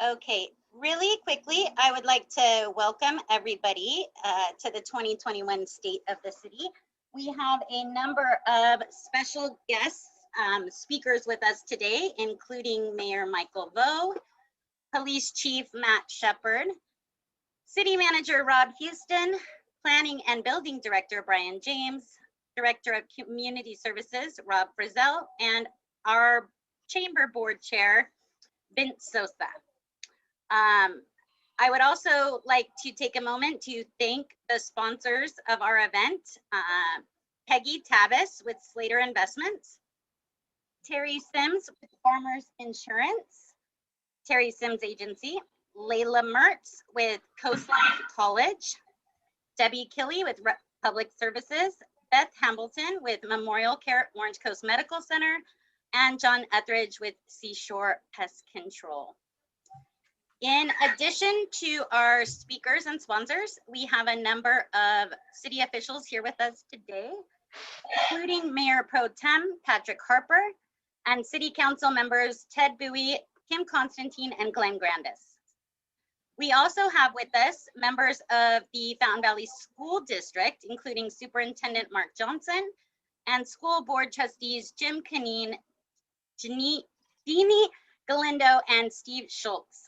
Okay, really quickly, I would like to welcome everybody to the 2021 State of the City. We have a number of special guests, speakers with us today, including Mayor Michael Vo, Police Chief Matt Shepard, City Manager Rob Houston, Planning and Building Director Brian James, Director of Community Services Rob Frizzell, and our Chamber Board Chair Vince Sosa. I would also like to take a moment to thank the sponsors of our event, Peggy Tavis with Slater Investments, Terry Sims with Farmers Insurance, Terry Sims Agency, Layla Mertz with Coastline College, Debbie Killey with Public Services, Beth Hambleton with Memorial Care Orange Coast Medical Center, and John Etheridge with Seashore Pest Control. In addition to our speakers and sponsors, we have a number of city officials here with us today, including Mayor Pro Tem Patrick Harper and City Council members Ted Bowie, Kim Constantine, and Glenn Grandis. We also have with us members of the Fountain Valley School District, including Superintendent Mark Johnson and School Board Trustees Jim Canine, Jeannie Galindo, and Steve Schultz.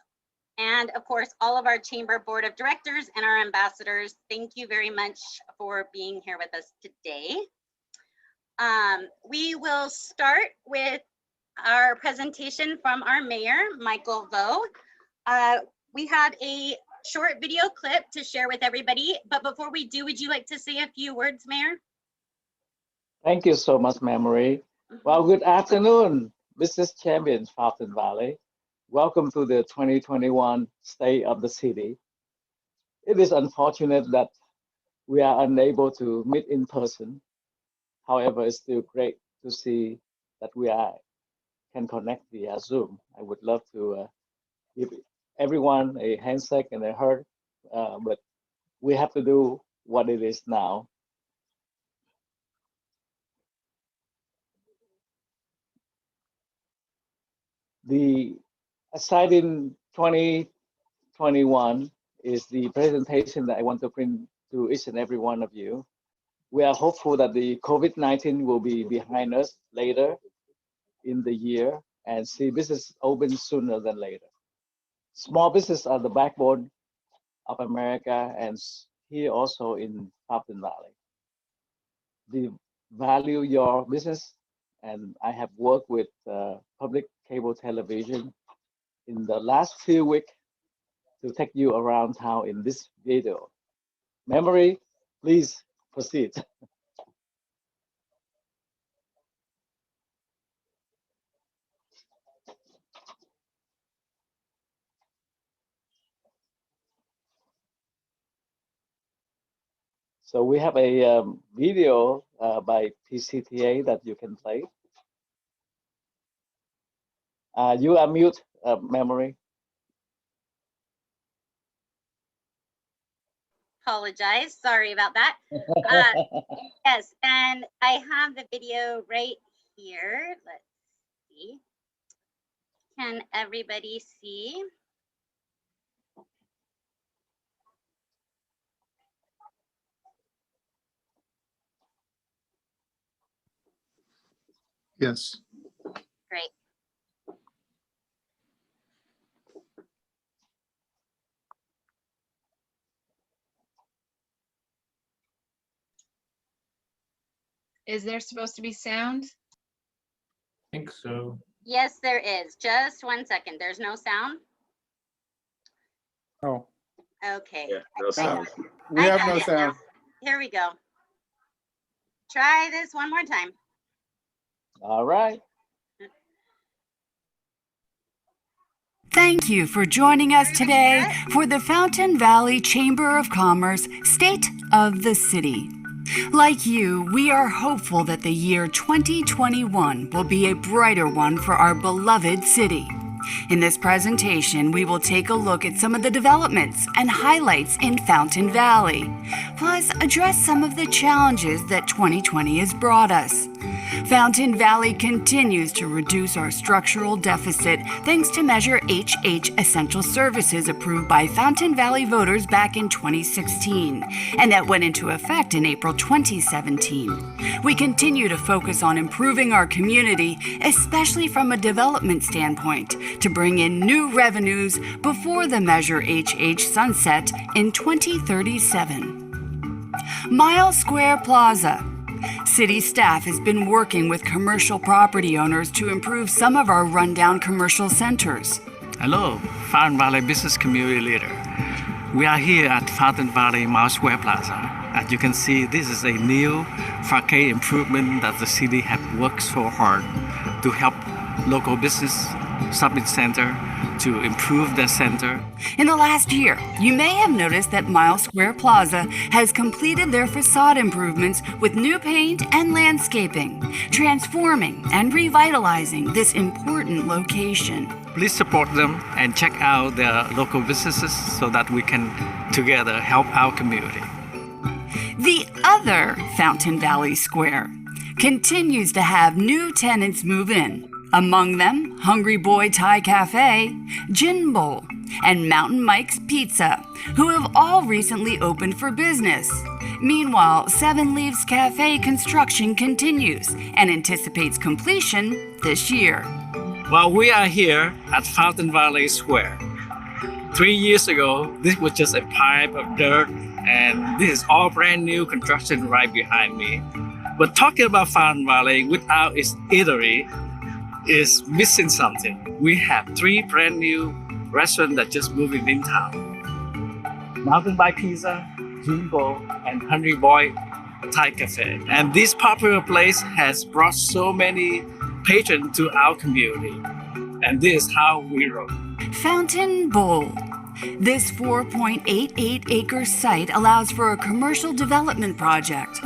And of course, all of our Chamber Board of Directors and our ambassadors, thank you very much for being here with us today. We will start with our presentation from our mayor, Michael Vo. We have a short video clip to share with everybody, but before we do, would you like to say a few words, Mayor? Thank you so much, Marie. Well, good afternoon, business champions, Fountain Valley. Welcome to the 2021 State of the City. It is unfortunate that we are unable to meet in person. However, it's still great to see that we can connect via Zoom. I would love to give everyone a handshake and a hug, but we have to do what it is now. The aside in 2021 is the presentation that I want to bring to each and every one of you. We are hopeful that the COVID-19 will be behind us later in the year and see business open sooner than later. Small businesses are the backbone of America and here also in Fountain Valley. They value your business, and I have worked with public cable television in the last few weeks to take you around town in this video. Memory, please proceed. So we have a video by PCTA that you can play. You are mute, Memory. Apologize, sorry about that. Yes, and I have the video right here. Let's see. Can everybody see? Yes. Great. Is there supposed to be sound? I think so. Yes, there is. Just 1 second. There's no sound. Oh, Okay. Yeah, no sound. we have no sound. Here we go. Try this one more time. All right. Thank you for joining us today for the Fountain Valley Chamber of Commerce State of the City. Like you, we are hopeful that the year 2021 will be a brighter one for our beloved city. In this presentation, we will take a look at some of the developments and highlights in Fountain Valley, plus address some of the challenges that 2020 has brought us. Fountain Valley continues to reduce our structural deficit thanks to Measure HH Essential Services approved by Fountain Valley voters back in 2016, and that went into effect in April 2017. We continue to focus on improving our community, especially from a development standpoint, to bring in new revenues before the Measure HH sunset in 2037. Mile Square Plaza. City staff has been working with commercial property owners to improve some of our rundown commercial centers. Hello, Fountain Valley Business Community Leader. We are here at Fountain Valley Mile Square Plaza. As you can see, this is a new facade improvement that the city has worked so hard to help local business shopping center to improve their center. In the last year, you may have noticed that Mile Square Plaza has completed their facade improvements with new paint and landscaping, transforming and revitalizing this important location. Please support them and check out their local businesses so that we can together help our community. The other Fountain Valley Square continues to have new tenants move in. Among them, Hungry Boy Thai Cafe, Gin Bowl, and Mountain Mike's Pizza, who have all recently opened for business. Meanwhile, Seven Leaves Cafe construction continues and anticipates completion this year. Well, we are here at Fountain Valley Square. 3 years ago, this was just a pile of dirt, and this is all brand new construction right behind me. But talking about Fountain Valley without its eatery is missing something. We have 3 brand new restaurants that just moved in town. Mountain Bike Pizza, Jimbo, and Hungry Boy Thai Cafe. And this popular place has brought so many patrons to our community. And this is how we roll. Fountain Bowl. This 4.88-acre site allows for a commercial development project.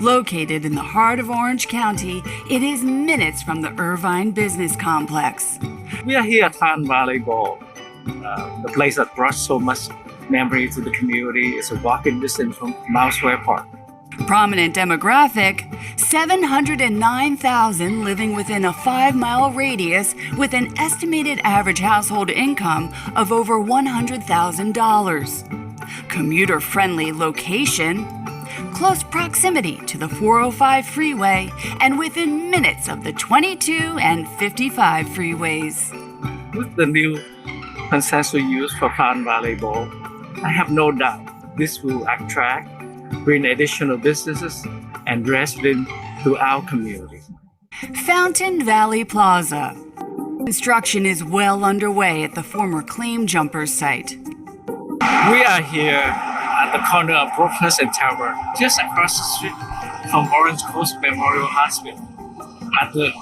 Located in the heart of Orange County, it is minutes from the Irvine Business Complex. We are here at Fountain Valley Bowl, the place that brought so much memory to the community. It's a walking distance from Mile Square Park. Prominent demographic, 709,000 living within a 5-mile radius with an estimated average household income of over $100,000. Commuter-friendly location, close proximity to the 405 freeway, and within minutes of the 22 and 55 freeways. With the new consensus use for Fountain Valley Bowl, I have no doubt this will attract, bring additional businesses and residents to our community. Fountain Valley Plaza. Construction is well underway at the former Claim Jumpers site. We are here at the corner of Brookhurst and Talbot, just across the street from Orange Coast Memorial Hospital at the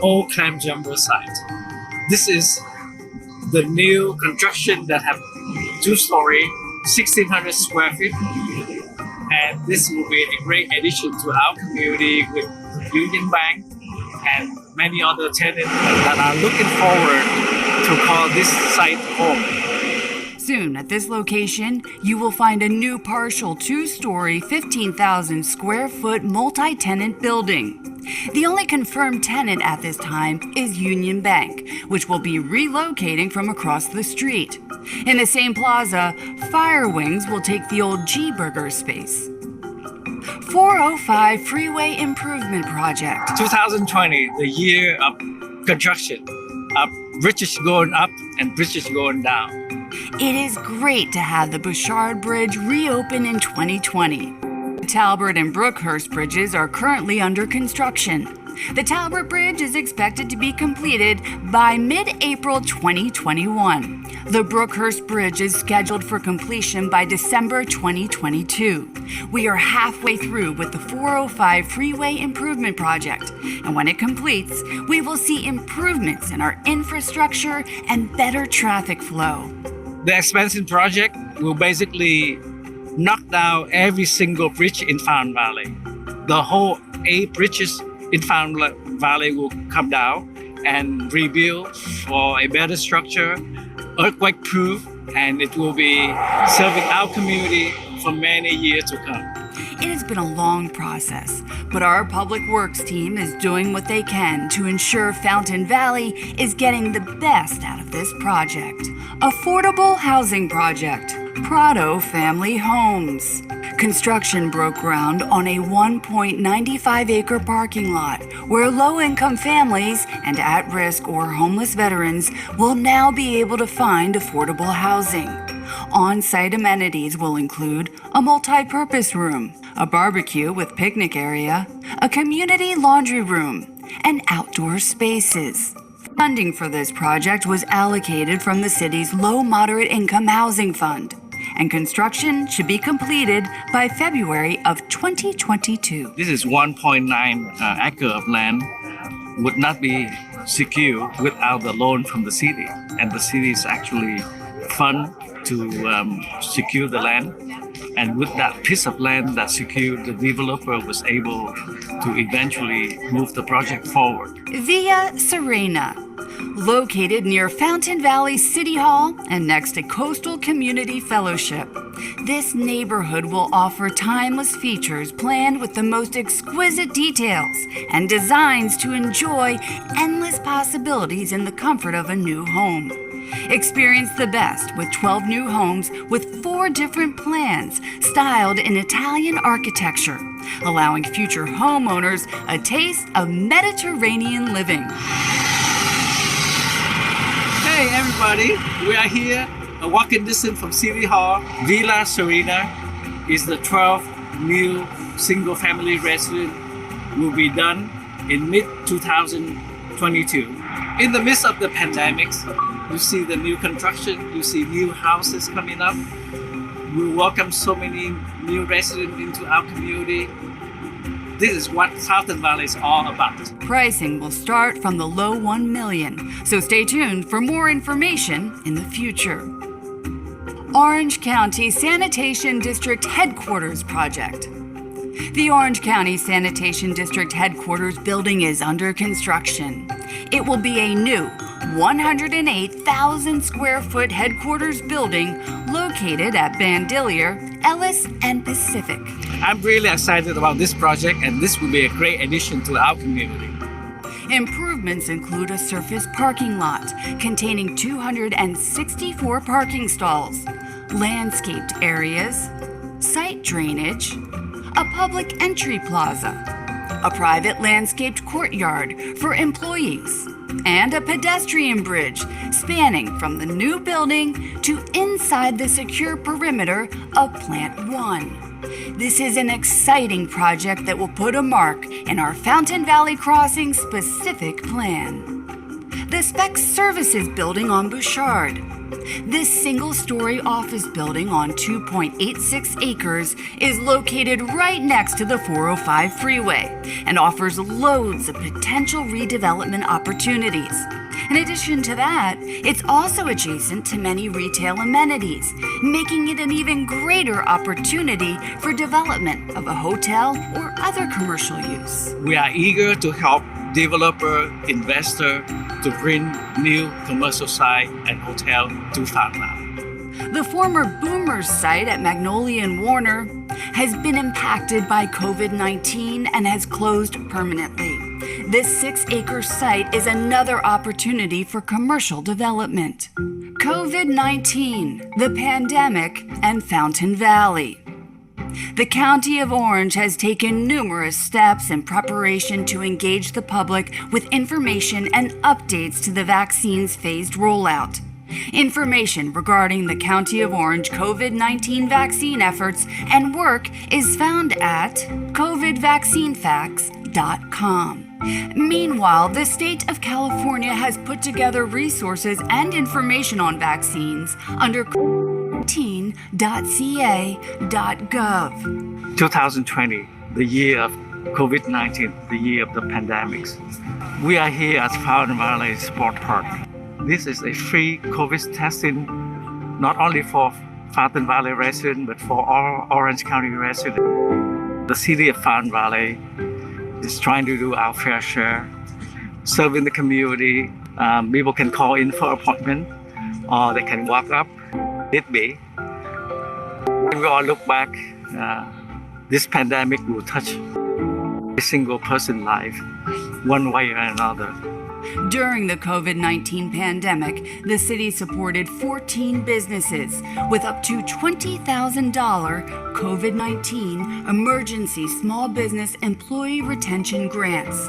old Clam Jumper site. This is the new construction that have 2-story, 1,600 square feet. And this will be a great addition to our community with Union Bank and many other tenants that are looking forward to call this site home. Soon at this location, you will find a new partial 2-story, 15,000 square foot multi-tenant building. The only confirmed tenant at this time is Union Bank, which will be relocating from across the street. In the same plaza, Fire Wings will take the old G-Burger space. 405 Freeway Improvement Project. 2020, the year of construction, of bridges going up and bridges going down. It is great to have the Bouchard Bridge reopen in 2020. The Talbot and Brookhurst bridges are currently under construction. The Talbot Bridge is expected to be completed by mid-April 2021. The Brookhurst Bridge is scheduled for completion by December 2022. We are halfway through with the 405 Freeway Improvement Project, and when it completes, we will see improvements in our infrastructure and better traffic flow. The expansion project will basically knock down every single bridge in Fountain Valley. The whole 8 bridges in Fountain Valley will come down and rebuild for a better structure, earthquake proof, and it will be serving our community for many years to come. It has been a long process, but our public works team is doing what they can to ensure Fountain Valley is getting the best out of this project. Affordable housing project, Prado Family Homes. Construction broke ground on a 1.95-acre parking lot where low-income families and at-risk or homeless veterans will now be able to find affordable housing. On-site amenities will include a multi-purpose room, a barbecue with picnic area, a community laundry room, and outdoor spaces. Funding for this project was allocated from the city's low-moderate income housing fund, and construction should be completed by February of 2022. This is 1.9 acre of land would not be secure without the loan from the city, and the city is actually fund to secure the land. And with that piece of land that secured, the developer was able to eventually move the project forward. Via Serena, located near Fountain Valley City Hall and next to Coastal Community Fellowship. This neighborhood will offer timeless features planned with the most exquisite details and designs to enjoy endless possibilities in the comfort of a new home. Experience the best with 12 new homes with 4 different plans styled in Italian architecture, allowing future homeowners a taste of Mediterranean living. Hey everybody, we are here, a walking distance from City Hall. Villa Serena is the 12th new single-family residence will be done in mid-2022. In the midst of the pandemics, you see the new construction, you see new houses coming up. We welcome so many new residents into our community. This is what Fountain Valley is all about. Pricing will start from the low $1 million, so stay tuned for more information in the future. Orange County Sanitation District Headquarters Project. The Orange County Sanitation District Headquarters building is under construction. It will be a new 108,000 square foot headquarters building located at Bandelier, Ellis, and Pacific. I'm really excited about this project, and this will be a great addition to our community. Improvements include a surface parking lot containing 264 parking stalls, landscaped areas, site drainage, a public entry plaza, a private landscaped courtyard for employees, and a pedestrian bridge spanning from the new building to inside the secure perimeter of Plant 1. This is an exciting project that will put a mark in our Fountain Valley Crossing specific plan. The Spec Services Building on Bouchard. This single-story office building on 2.86 acres is located right next to the 405 freeway and offers loads of potential redevelopment opportunities. In addition to that, it's also adjacent to many retail amenities, making it an even greater opportunity for development of a hotel or other commercial use. We are eager to help developer, investor to bring new commercial site and hotel to Fountain Valley. The former Boomers site at Magnolia and Warner has been impacted by COVID-19 and has closed permanently. This 6-acre site is another opportunity for commercial development. COVID-19, the pandemic, and Fountain Valley. The County of Orange has taken numerous steps in preparation to engage the public with information and updates to the vaccine's phased rollout. Information regarding the County of Orange COVID-19 vaccine efforts and work is found at covidvaccinefacts.com. Meanwhile, the state of California has put together resources and information on vaccines under COVID-19.ca.gov. 2020, the year of COVID-19, the year of the pandemics. We are here at Fountain Valley Sport Park. This is a free COVID testing, not only for Fountain Valley residents, but for all Orange County residents. The city of Fountain Valley is trying to do our fair share, serving the community. People can call in for appointment, or they can walk up. It be. When we all look back, This pandemic will touch every single person's life, one way or another. During the COVID-19 pandemic, the city supported 14 businesses with up to $20,000 COVID-19 emergency small business employee retention grants.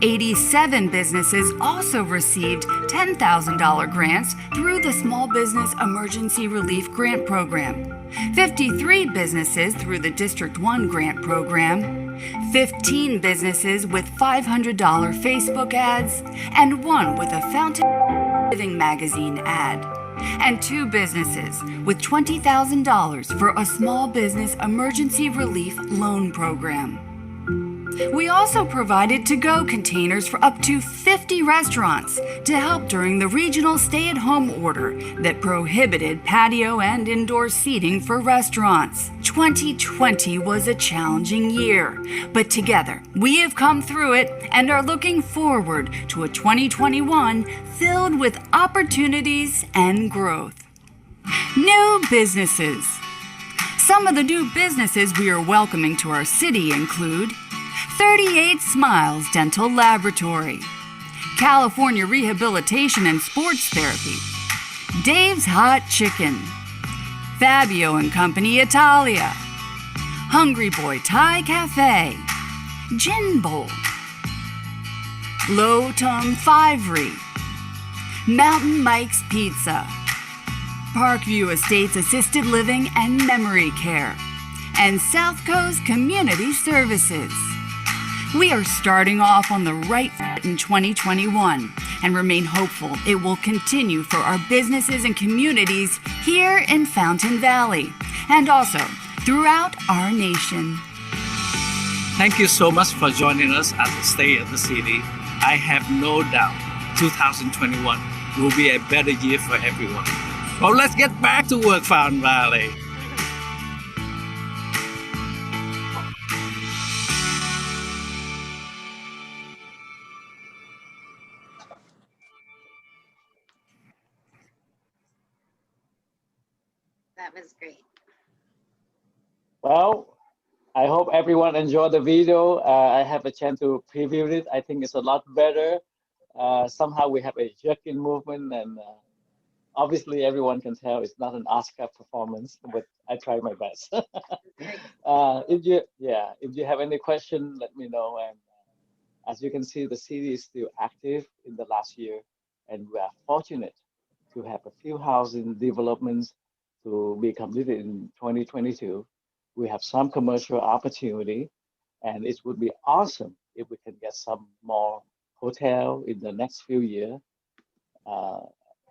87 businesses also received $10,000 grants through the Small Business Emergency Relief Grant Program. 53 businesses through the District 1 Grant Program, 15 businesses with $500 Facebook ads, and one with a Fountain Living magazine ad, and 2 businesses with $20,000 for a Small Business Emergency Relief Loan Program. We also provided to-go containers for up to 50 restaurants to help during the regional stay-at-home order that prohibited patio and indoor seating for restaurants. 2020 was a challenging year, but together we have come through it and are looking forward to a 2021 filled with opportunities and growth. New businesses. Some of the new businesses we are welcoming to our city include 38 Smiles Dental Laboratory, California Rehabilitation and Sports Therapy, Dave's Hot Chicken, Fabio and Company Italia, Hungry Boy Thai Cafe, Gin Bowl, Low Tongue Fivery, Mountain Mike's Pizza, Parkview Estates Assisted Living and Memory Care, and South Coast Community Services. We are starting off on the right foot in 2021 and remain hopeful it will continue for our businesses and communities here in Fountain Valley and also throughout our nation. Thank you so much for joining us at the State of the City. I have no doubt 2021 will be a better year for everyone. Well, let's get back to work, Fountain Valley. That was great. Well, I hope everyone enjoyed the video. I have a chance to preview it. I think it's a lot better. Somehow we have a jerking movement, and obviously everyone can tell it's not an Oscar performance, but I tried my best. If you have any question, let me know. And as you can see, the city is still active in the last year, and we are fortunate to have a few housing developments to be completed in 2022. We have some commercial opportunity, and it would be awesome if we can get some more hotel in the next few years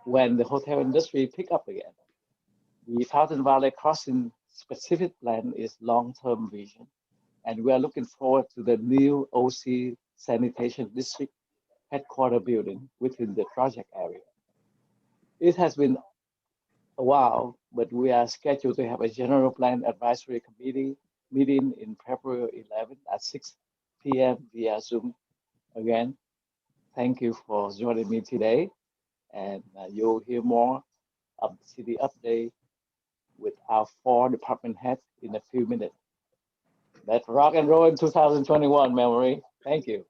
when the hotel industry pick up again. The Fountain Valley Crossing specific plan is long-term vision, and we are looking forward to the new OC Sanitation District headquarter building within the project area. It has been a while, but we are scheduled to have a general plan advisory committee meeting in February 11 at 6 p.m. via Zoom. Again, thank you for joining me today, and you'll hear more of the city update with our 4 department heads in a few minutes. Let's rock and roll in 2021, Memory. Thank you.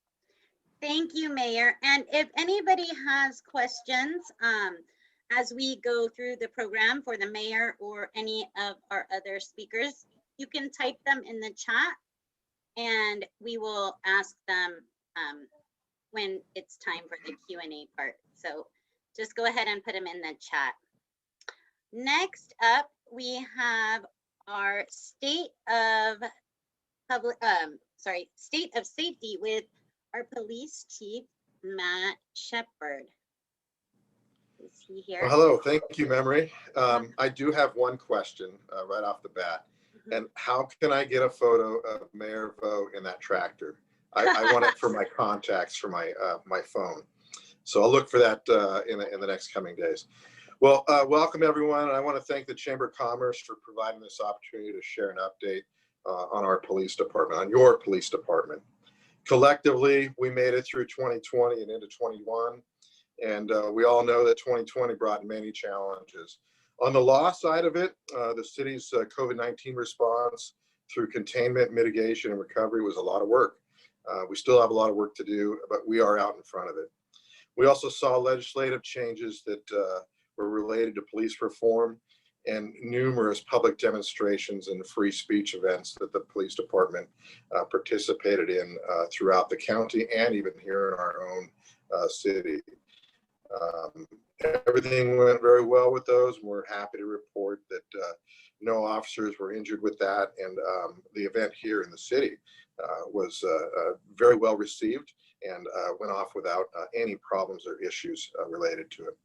Thank you, Mayor. And if anybody has questions as we go through the program for the mayor or any of our other speakers, you can type them in the chat and we will ask them when it's time for the Q&A part. So just go ahead and put them in the chat. Next up, we have our state of safety with our police chief, Matt Shepard. Is he here? Well, hello, thank you, Memory. I do have one question right off the bat. And how can I get a photo of Mayor Vo in that tractor? I want it for my contacts for my my phone. So I'll look for that in the next coming days. Well, welcome everyone. And I want to thank the Chamber of Commerce for providing this opportunity to share an update on our police department, on your police department. Collectively, we made it through 2020 and into 21. And we all know that 2020 brought many challenges. On the law side of it, the city's COVID-19 response through containment, mitigation, and recovery was a lot of work. We still have a lot of work to do, but we are out in front of it. We also saw legislative changes that were related to police reform and numerous public demonstrations and free speech events that the police department participated in throughout the county and even here in our own city. Everything went very well with those. We're happy to report that no officers were injured with that, and the event here in the city was very well received and went off without any problems or issues related to it.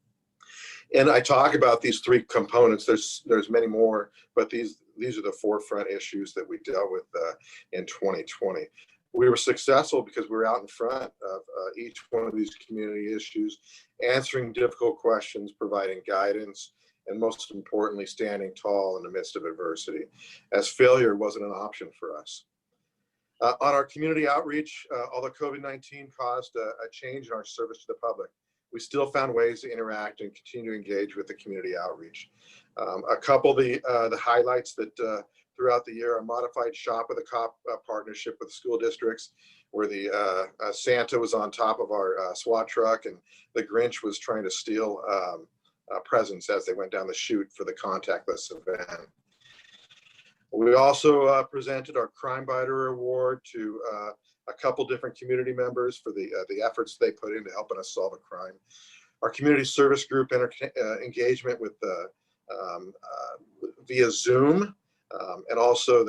And I talk about these three components. There's many more, but these are the forefront issues that we dealt with in 2020. We were successful because we were out in front of each one of these community issues, answering difficult questions, providing guidance, and most importantly, standing tall in the midst of adversity, as failure wasn't an option for us. On our community outreach, although COVID-19 caused a change in our service to the public, we still found ways to interact and continue to engage with the community outreach. A couple of the highlights that throughout the year, a modified Shop with a Cop partnership with school districts, where the Santa was on top of our SWAT truck and the Grinch was trying to steal presents as they went down the chute for the contactless event. We also presented our Crime Biter Award to a couple different community members for the efforts they put into helping us solve a crime. Our community service group engagement with via Zoom, and also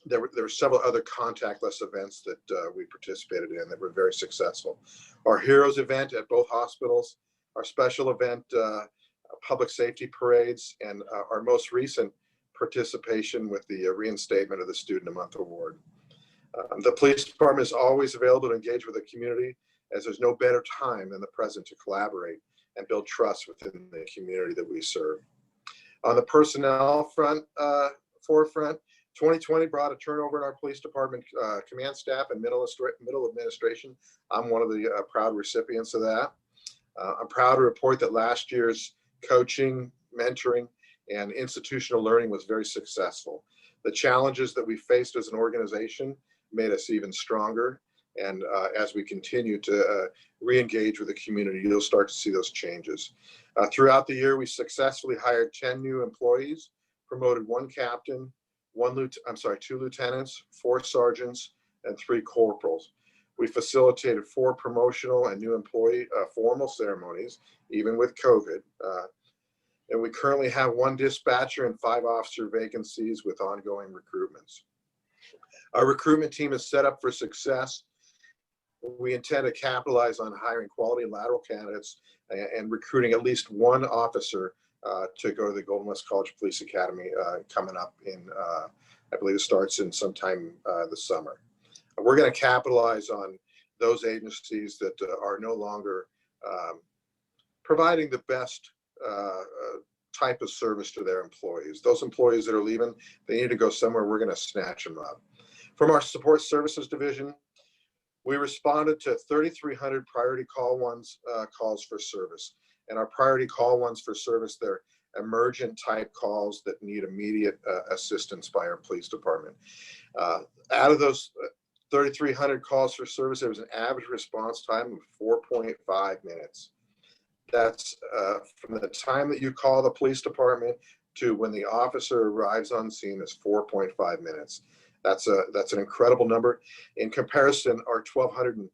there were several other contactless events that we participated in that were very successful. Our Heroes event at both hospitals, our special event, public safety parades, and our most recent participation with the reinstatement of the Student of the Month Award. The police department is always available to engage with the community, as there's no better time than the present to collaborate and build trust within the community that we serve. On the personnel forefront, 2020 brought a turnover in our police department command staff and middle administration. I'm one of the proud recipients of that. I'm proud to report that last year's coaching, mentoring, and institutional learning was very successful. The challenges that we faced as an organization made us even stronger. And as we continue to re-engage with the community, you'll start to see those changes. Throughout the year, we successfully hired 10 new employees, promoted one captain, 2 lieutenants, 4 sergeants, and 3 corporals. We facilitated 4 promotional and new employee formal ceremonies, even with COVID. And we currently have 1 dispatcher and 5 officer vacancies with ongoing recruitments. Our recruitment team is set up for success. We intend to capitalize on hiring quality lateral candidates and recruiting at least 1 officer to go to the Golden West College Police Academy coming up in, I believe it starts in sometime this summer. We're going to capitalize on those agencies that are no longer providing the best type of service to their employees. Those employees that are leaving, they need to go somewhere. We're going to snatch them up. From our support services division, we responded to 3,300 priority call ones calls for service. And our priority call ones for service, they're emergent type calls that need immediate assistance by our police department. Out of those 3,300 calls for service, there was an average response time of 4.5 minutes. That's from the time that you call the police department to when the officer arrives on scene is 4.5 minutes. That's an incredible number. In comparison, our 12,000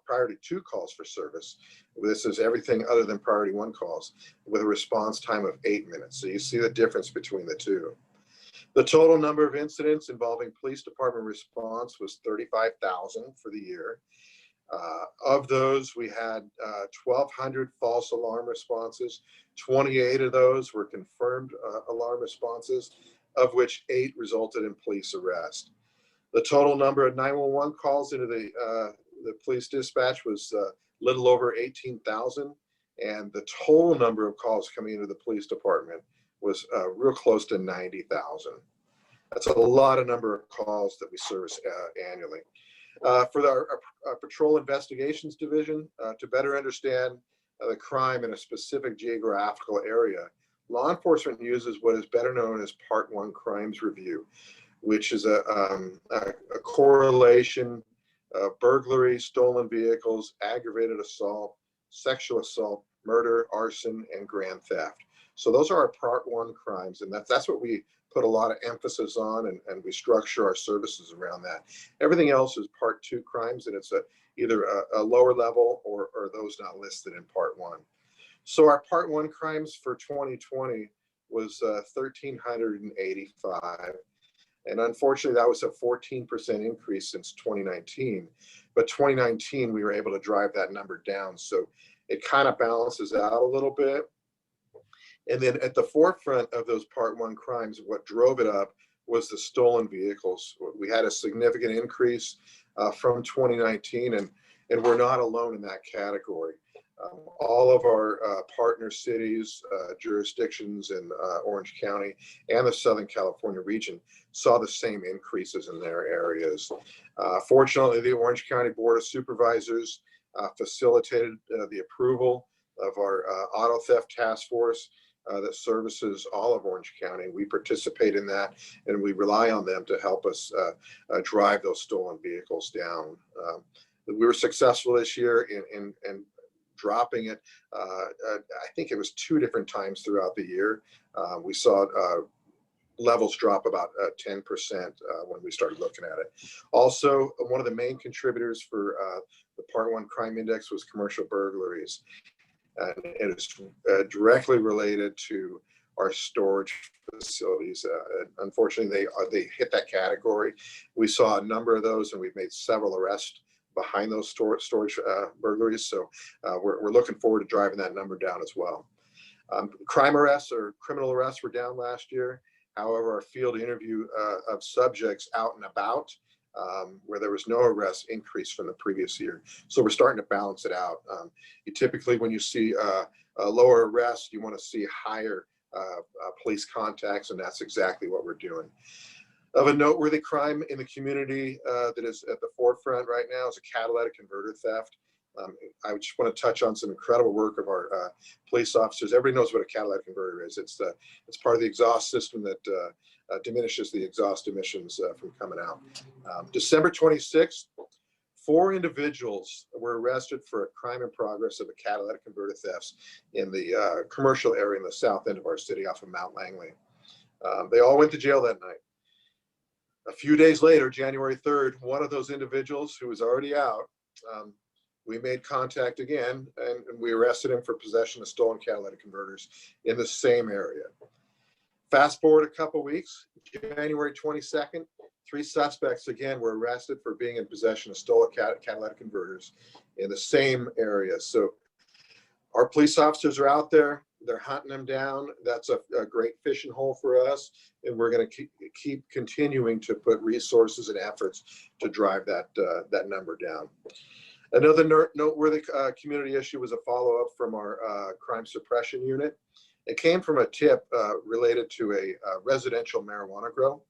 priority 2 calls for service. This is everything other than priority 1 calls with a response time of 8 minutes. So you see the difference between the two. The total number of incidents involving police department response was 35,000 for the year. Of those, we had 1,200 false alarm responses. 28 of those were confirmed alarm responses, of which 8 resulted in police arrest. The total number of 911 calls into the police dispatch was little over 18,000, and the total number of calls coming into the police department was real close to 90,000. That's a lot of number of calls that we service annually. For our Patrol Investigations Division, to better understand the crime in a specific geographical area, law enforcement uses what is better known as Part 1 Crimes Review, which is a correlation of burglary, stolen vehicles, aggravated assault, sexual assault, murder, arson, and grand theft. So those are our Part 1 crimes, and that's what we put a lot of emphasis on, and we structure our services around that. Everything else is Part 2 crimes, and it's either a lower level or those not listed in Part 1. So our Part 1 crimes for 2020 was 1,385. And unfortunately, that was a 14% increase since 2019. But 2019, we were able to drive that number down. So it kind of balances out a little bit. And then at the forefront of those Part 1 crimes, what drove it up was the stolen vehicles. We had a significant increase from 2019, and we're not alone in that category. All of our partner cities, jurisdictions in Orange County and the Southern California region saw the same increases in their areas. Fortunately, the Orange County Board of Supervisors facilitated the approval of our auto theft task force that services all of Orange County. We participate in that, and we rely on them to help us drive those stolen vehicles down. We were successful this year in dropping it. I think it was 2 different times throughout the year. We saw levels drop about 10% when we started looking at it. Also, one of the main contributors for the Part 1 crime index was commercial burglaries. And it is directly related to our storage facilities. Unfortunately, they hit that category. We saw a number of those, and we've made several arrests behind those storage burglaries. So we're looking forward to driving that number down as well. Crime arrests or criminal arrests were down last year. However, our field interview of subjects out and about, where there was no arrest, increased from the previous year. So we're starting to balance it out. You typically, when you see a lower arrest, you want to see higher police contacts, and that's exactly what we're doing. Of a noteworthy crime in the community that is at the forefront right now is a catalytic converter theft. I just want to touch on some incredible work of our police officers. Everybody knows what a catalytic converter is. It's part of the exhaust system that diminishes the exhaust emissions from coming out. December 26th, 4 individuals were arrested for a crime in progress of a catalytic converter thefts in the commercial area in the south end of our city off of Mount Langley. They all went to jail that night. A few days later, January 3rd, one of those individuals who was already out, we made contact again, and we arrested him for possession of stolen catalytic converters in the same area. Fast forward a couple weeks, January 22nd, 3 suspects again were arrested for being in possession of stolen catalytic converters in the same area. So our police officers are out there, they're hunting them down. That's a great fishing hole for us, and we're going to keep continuing to put resources and efforts to drive that number down. Another noteworthy community issue was a follow-up from our crime suppression unit. It came from a tip related to a residential marijuana grow.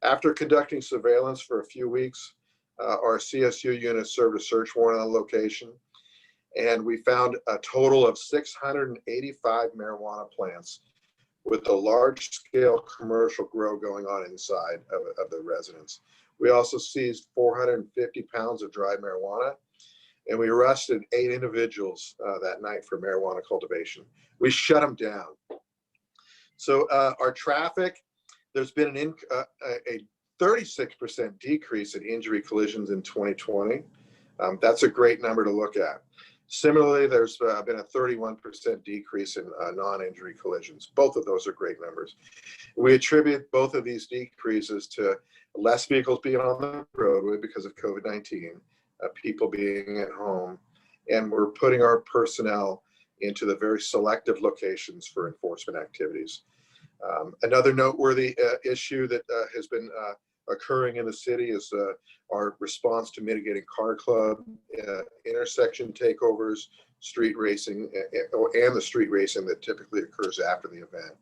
After conducting surveillance for a few weeks, our CSU unit served a search warrant on the location, and we found a total of 685 marijuana plants with a large-scale commercial grow going on inside of the residence. We also seized 450 pounds of dried marijuana, and we arrested 8 individuals that night for marijuana cultivation. We shut them down. So our traffic, there's been a 36% decrease in injury collisions in 2020. That's a great number to look at. Similarly, there's been a 31% decrease in non-injury collisions. Both of those are great numbers. We attribute both of these decreases to less vehicles being on the roadway because of COVID-19, people being at home, and we're putting our personnel into the very selective locations for enforcement activities. Another noteworthy issue that has been occurring in the city is our response to mitigating car club, intersection takeovers, street racing, and the street racing that typically occurs after the event.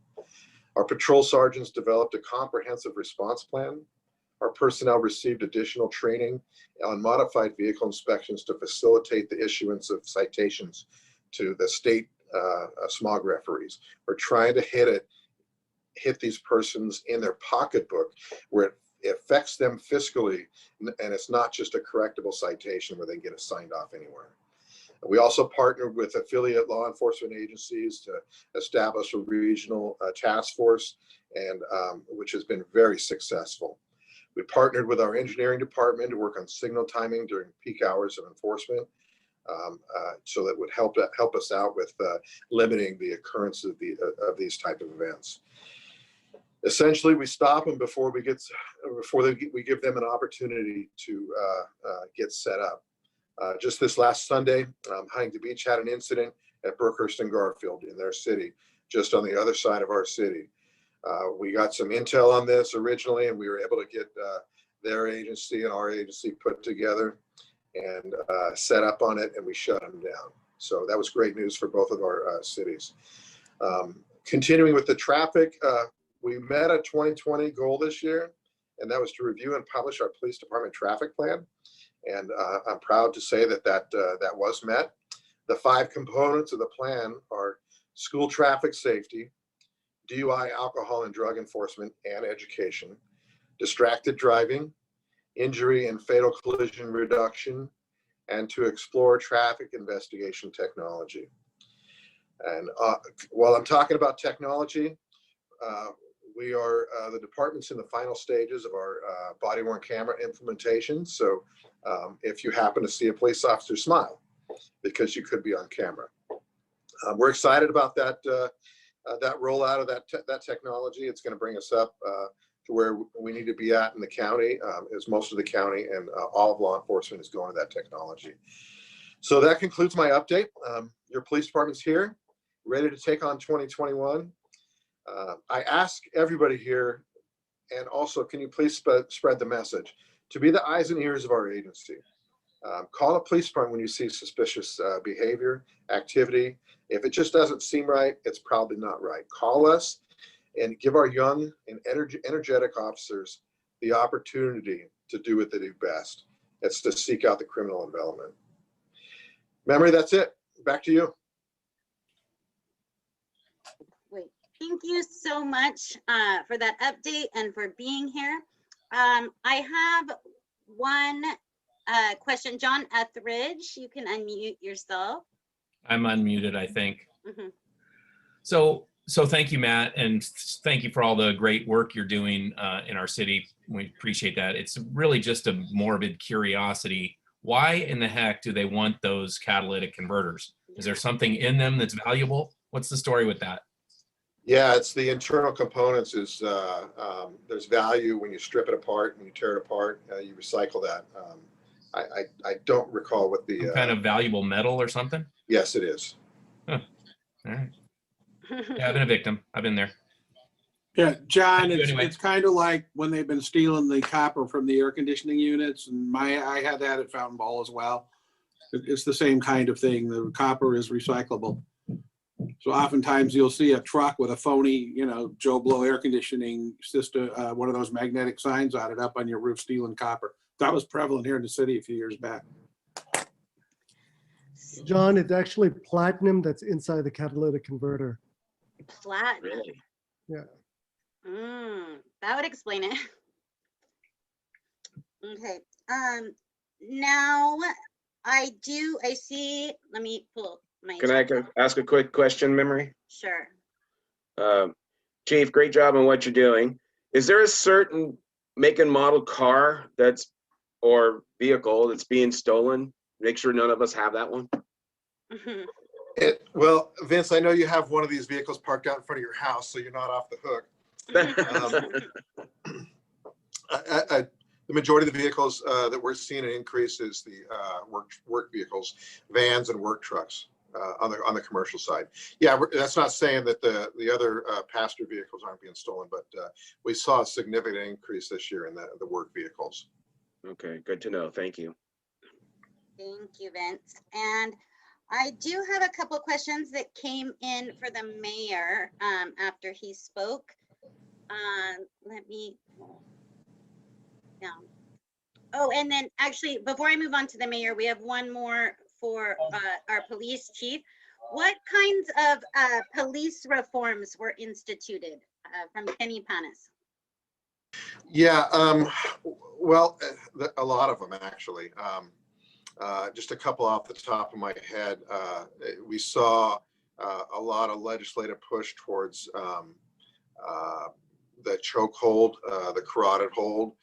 Our patrol sergeants developed a comprehensive response plan. Our personnel received additional training on modified vehicle inspections to facilitate the issuance of citations to the state smog referees. We're trying to hit these persons in their pocketbook where it affects them fiscally, and it's not just a correctable citation where they get it signed off anywhere. We also partnered with affiliate law enforcement agencies to establish a regional task force, and which has been very successful. We partnered with our engineering department to work on signal timing during peak hours of enforcement, so that would help us out with limiting the occurrence of these type of events. Essentially, we stop them before we give them an opportunity to get set up. Just this last Sunday, Huntington Beach had an incident at Brookhurst and Garfield in their city, just on the other side of our city. We got some intel on this originally, and we were able to get their agency and our agency put together and set up on it, and we shut them down. So that was great news for both of our cities. Continuing with the traffic, we met a 2020 goal this year, and that was to review and publish our police department traffic plan. And I'm proud to say that was met. The 5 components of the plan are school traffic safety, DUI, alcohol and drug enforcement and education, distracted driving, injury and fatal collision reduction, and to explore traffic investigation technology. And while I'm talking about technology, we are the department's in the final stages of our body-worn camera implementation. So if you happen to see a police officer, smile, because you could be on camera. We're excited about that rollout of that technology. It's going to bring us up to where we need to be at in the county, as most of the county and all of law enforcement is going to that technology. So that concludes my update. Your police department's here, ready to take on 2021. I ask everybody here, and also, can you please spread the message to be the eyes and ears of our agency. Call the police department when you see suspicious behavior, activity. If it just doesn't seem right, it's probably not right. Call us and give our young and energetic officers the opportunity to do what they do best. It's to seek out the criminal envelopment. Memory, that's it. Back to you. Thank you so much for that update and for being here. I have one question. John Etheridge, you can unmute yourself. I'm unmuted, I think. Mm-hmm. So thank you, Matt, and thank you for all the great work you're doing in our city. We appreciate that. It's really just a morbid curiosity. Why in the heck do they want those catalytic converters? Is there something in them that's valuable? What's the story with that? Yeah, it's the internal components. There's value when you strip it apart, when you tear it apart, you recycle that. I don't recall what the some kind of valuable metal or something. Yes, it is. Huh. All right. Yeah, I've been a victim. I've been there. Yeah, John, Anyway. it's kind of like when they've been stealing the copper from the air conditioning units, and I had that at Fountain Ball as well. It's the same kind of thing. The copper is recyclable. So oftentimes you'll see a truck with a phony, Joe Blow air conditioning system, one of those magnetic signs on it up on your roof stealing copper. That was prevalent here in the city a few years back. John, it's actually platinum that's inside the catalytic converter. Platinum. Really? Yeah. That would explain it. Okay. Now I see, let me pull my. Can I ask a quick question, Memory? Sure. Chief, great job on what you're doing. Is there a certain make and model car or vehicle that's being stolen? Make sure none of us have that one. Mm-hmm. Well, Vince, I know you have one of these vehicles parked out in front of your house, so you're not off the hook. The majority of the vehicles that we're seeing an increase is the work vehicles, vans and work trucks on the commercial side. Yeah, that's not saying that the other passenger vehicles aren't being stolen, but we saw a significant increase this year in the work vehicles. Okay, good to know. Thank you. Thank you, Vince. And I do have a couple of questions that came in for the mayor after he spoke. Let me down. Oh, and then actually, before I move on to the mayor, we have one more for our police chief. What kinds of police reforms were instituted from Kenny Panis? Yeah, well, a lot of them actually. Just a couple off the top of my head. We saw a lot of legislative push towards the chokehold, the carotid hold.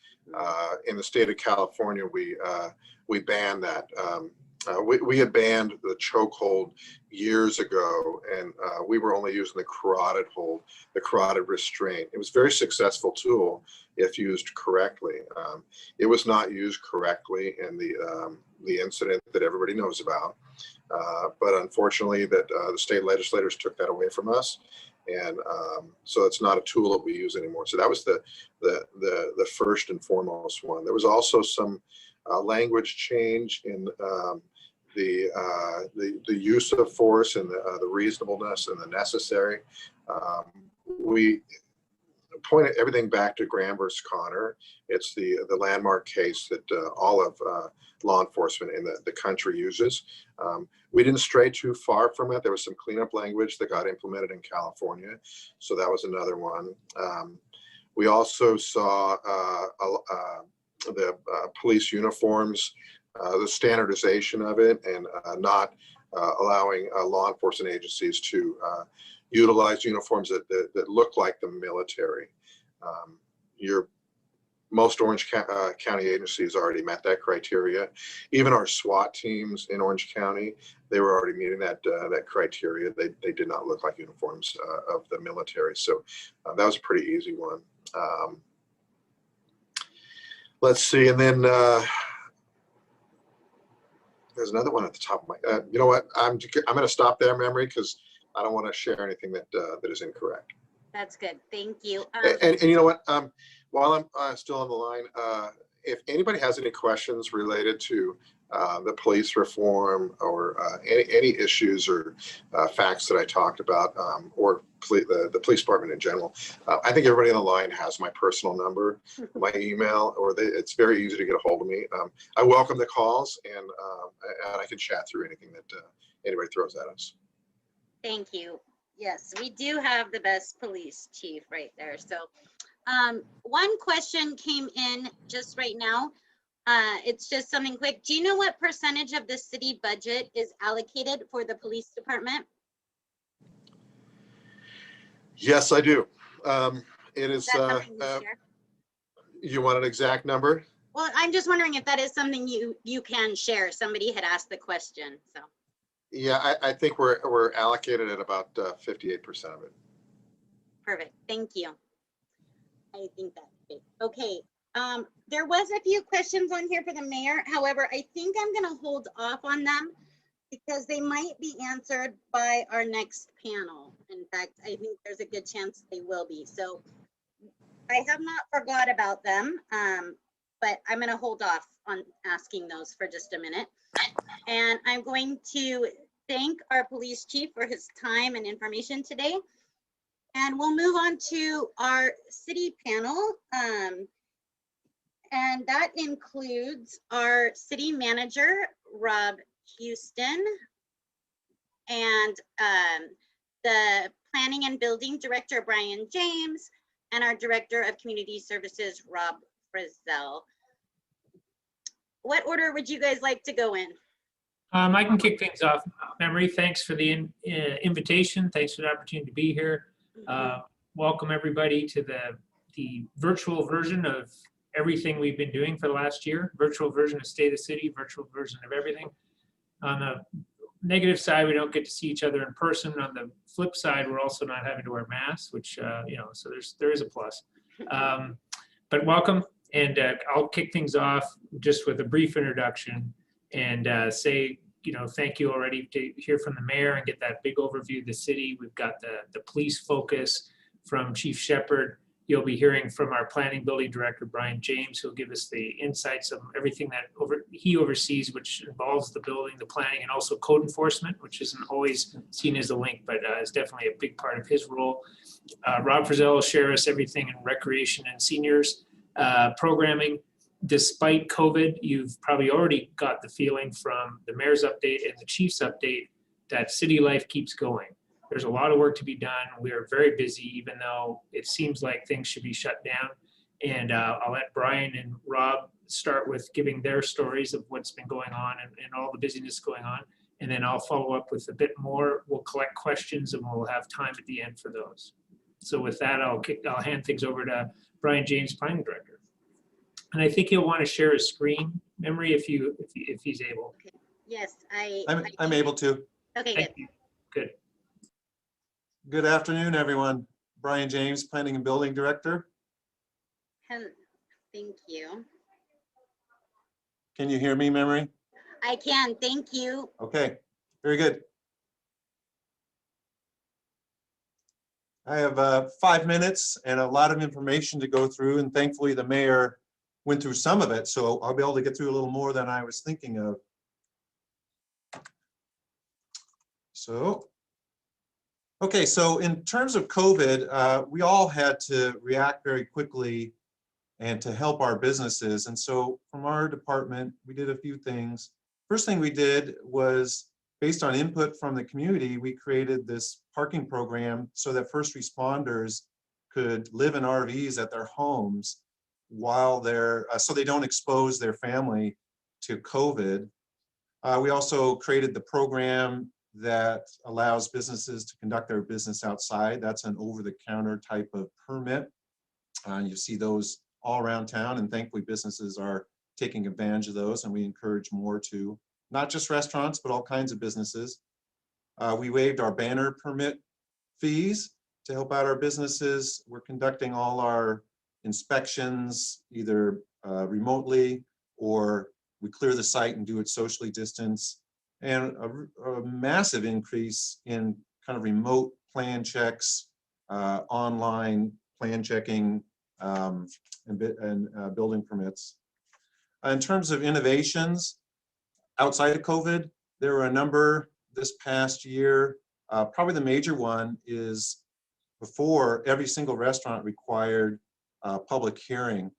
In the state of California, we banned that. We had banned the chokehold years ago, and we were only using the carotid hold, the carotid restraint. It was a very successful tool if used correctly. It was not used correctly in the incident that everybody knows about. But unfortunately, that the state legislators took that away from us, and so it's not a tool that we use anymore. So that was the first and foremost one. There was also some language change in the use of force and the reasonableness and the necessary. We pointed everything back to Graham versus Connor. It's the landmark case that all of law enforcement in the country uses. We didn't stray too far from it. There was some cleanup language that got implemented in California, so that was another one. We also saw the police uniforms, the standardization of it, and not allowing law enforcement agencies to utilize uniforms that look like the military. Most Orange County agencies already met that criteria. Even our SWAT teams in Orange County, they were already meeting that criteria. They did not look like uniforms of the military. So that was a pretty easy one. Let's see, and then there's another one at the top of my. You know what? I'm going to stop there, Memory, because I don't want to share anything that is incorrect. That's good. Thank you. And you know what? While I'm still on the line, if anybody has any questions related to the police reform or any issues or facts that I talked about, or the police department in general, I think everybody on the line has my personal number, my email, or it's very easy to get a hold of me. I welcome the calls, and I can chat through anything that anybody throws at us. Thank you. Yes, we do have the best police chief right there. So one question came in just right now. It's just something quick. Do you know what percentage of the city budget is allocated for the police department? Yes, I do. It is. Is that something you share? You want an exact number? Well, I'm just wondering if that is something you can share. Somebody had asked the question, so. Yeah, I think we're allocated at about 58% of it. Perfect. Thank you. I think that's good. Okay. There was a few questions on here for the mayor. However, I think I'm going to hold off on them because they might be answered by our next panel. In fact, I think there's a good chance they will be. So I have not forgot about them, but I'm going to hold off on asking those for just a minute. And I'm going to thank our police chief for his time and information today. And we'll move on to our city panel. And that includes our city manager, Rob Houston, and the planning and building director, Brian James, and our director of community services, Rob Frizzell. What order would you guys like to go in? I can kick things off. Memory, thanks for the invitation. Thanks for the opportunity to be here. Welcome everybody to the virtual version of everything we've been doing for the last year. Virtual version of State of the City, virtual version of everything. On the negative side, we don't get to see each other in person. On the flip side, we're also not having to wear masks, which, you know, so there is a plus. But welcome, and I'll kick things off just with a brief introduction and say, you know, thank you already to hear from the mayor and get that big overview of the city. We've got the police focus from Chief Shepard. You'll be hearing from our planning building director, Brian James, who'll give us the insights of everything that he oversees, which involves the building, the planning, and also code enforcement, which isn't always seen as a link, but is definitely a big part of his role. Rob Frizzell will share us everything in recreation and seniors programming. Despite COVID, you've probably already got the feeling from the mayor's update and the chief's update that city life keeps going. There's a lot of work to be done. We are very busy, even though it seems like things should be shut down. And I'll let Brian and Rob start with giving their stories of what's been going on and all the busyness going on. And then I'll follow up with a bit more. We'll collect questions and we'll have time at the end for those. So with that, I'll hand things over to Brian James, Planning Director. And I think he'll want to share his screen, Memory, if he's able. Yes, I'm able to. Okay, Thank good. you. Good. Good afternoon, everyone. Brian James, Planning and Building Director. Thank you. Can you hear me, Memory? I can, thank you. Okay, very good. I have 5 minutes and a lot of information to go through, and thankfully the mayor went through some of it, so I'll be able to get through a little more than I was thinking of. So, okay, so in terms of COVID, we all had to react very quickly and to help our businesses. And so from our department, we did a few things. First thing we did was, based on input from the community, we created this parking program so that first responders could live in RVs at their homes while they're, so they don't expose their family to COVID. We also created the program that allows businesses to conduct their business outside. That's an over-the-counter type of permit. You see those all around town, and thankfully businesses are taking advantage of those, and we encourage more to, not just restaurants, but all kinds of businesses. We waived our banner permit fees to help out our businesses. We're conducting all our inspections either remotely, or we clear the site and do it socially distanced. And a massive increase in kind of remote plan checks, online plan checking, and building permits. In terms of innovations outside of COVID, there were a number this past year. Probably the major one is, before, every single restaurant required a public hearing,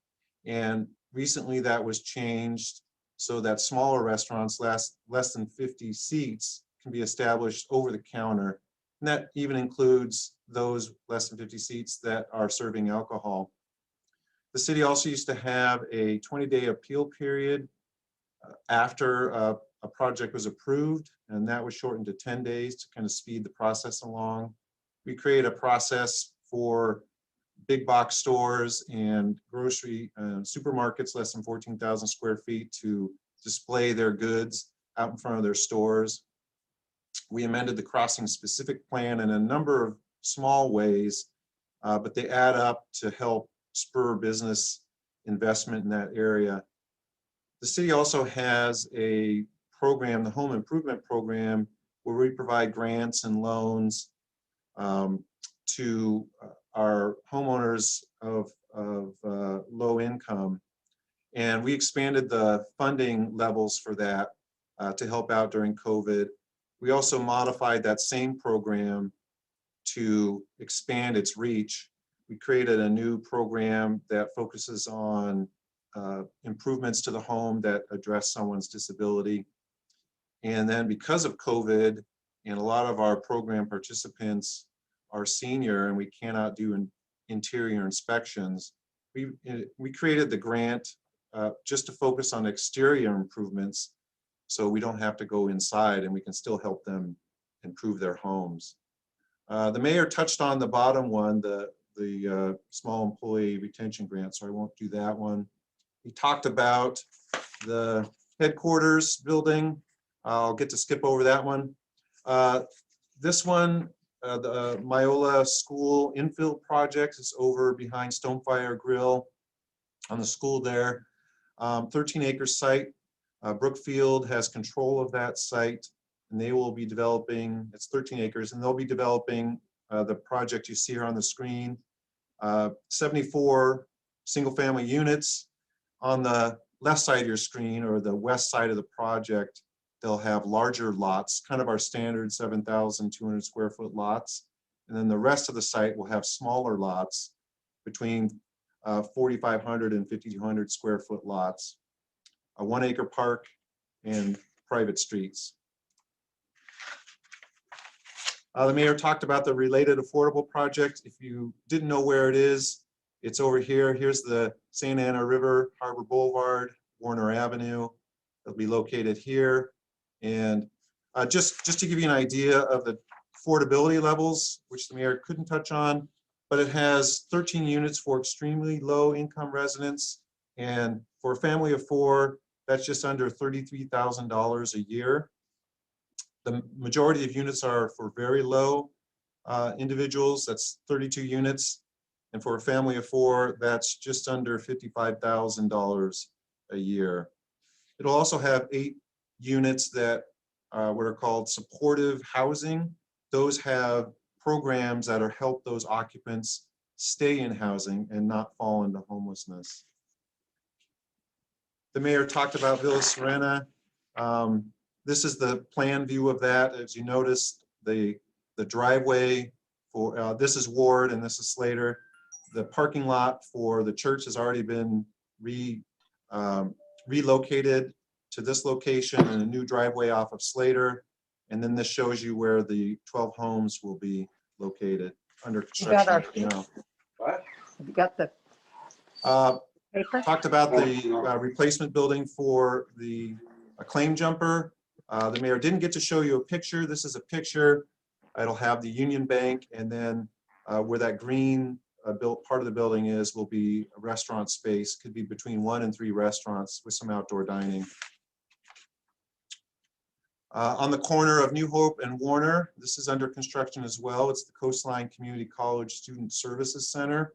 and recently that was changed so that smaller restaurants, less than 50 seats, can be established over the counter. And that even includes those less than 50 seats that are serving alcohol. The city also used to have a 20-day appeal period after a project was approved, and that was shortened to 10 days to kind of speed the process along. We created a process for big box stores and grocery supermarkets less than 14,000 square feet to display their goods out in front of their stores. We amended the crossing specific plan in a number of small ways, but they add up to help spur business investment in that area. The city also has a program, the Home Improvement Program, where we provide grants and loans to our homeowners of low income. And we expanded the funding levels for that to help out during COVID. We also modified that same program to expand its reach. We created a new program that focuses on improvements to the home that address someone's disability. And then because of COVID, and a lot of our program participants are senior and we cannot do interior inspections, we created the grant just to focus on exterior improvements, so we don't have to go inside and we can still help them improve their homes. The mayor touched on the bottom one, the small employee retention grant, so I won't do that one. He talked about the headquarters building. I'll get to skip over that one. This one, the Myola School infill project, is over behind Stonefire Grill on the school there. 13-acre site. Brookfield has control of that site, and they will be developing, it's 13 acres, and they'll be developing the project you see here on the screen. 74 single-family units. On the left side of your screen, or the west side of the project, they'll have larger lots, kind of our standard 7,200 square foot lots. And then the rest of the site will have smaller lots, between 4,500 and 5,200 square foot lots, a 1-acre park, and private streets. The mayor talked about the related affordable project. If you didn't know where it is, it's over here. Here's the Santa Ana River, Harbor Boulevard, Warner Avenue. It'll be located here. And just to give you an idea of the affordability levels, which the mayor couldn't touch on, but it has 13 units for extremely low income residents. And for a family of 4, that's just under $33,000 a year. The majority of units are for very low individuals, that's 32 units. And for a family of 4, that's just under $55,000 a year. It'll also have 8 units that what are called supportive housing. Those have programs that are help those occupants stay in housing and not fall into homelessness. The mayor talked about Villa Serena. This is the plan view of that. As you notice, the driveway for, this is Ward and this is Slater. The parking lot for the church has already been relocated to this location, and a new driveway off of Slater. And then this shows you where the 12 homes will be located under construction right now. What? You got the paper? Talked about the replacement building for the claim jumper. The mayor didn't get to show you a picture. This is a picture. It'll have the Union Bank, and then where that green built part of the building is will be a restaurant space. Could be between 1 and 3 restaurants with some outdoor dining. On the corner of New Hope and Warner, this is under construction as well. It's the Coastline Community College Student Services Center.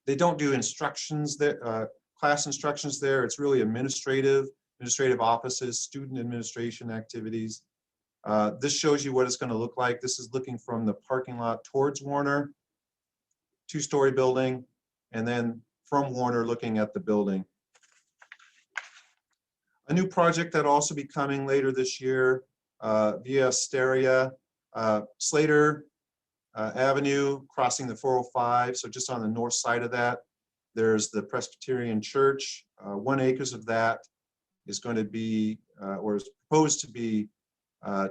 They don't do instructions there, class instructions there. It's really administrative offices, student administration activities. This shows you what it's going to look like. This is looking from the parking lot towards Warner, 2-story building, and then from Warner looking at the building. A new project that will also be coming later this year via Asteria, Slater Avenue, crossing the 405. So just on the north side of that, there's the Presbyterian Church. 1 acre of that is going to be, or is proposed to be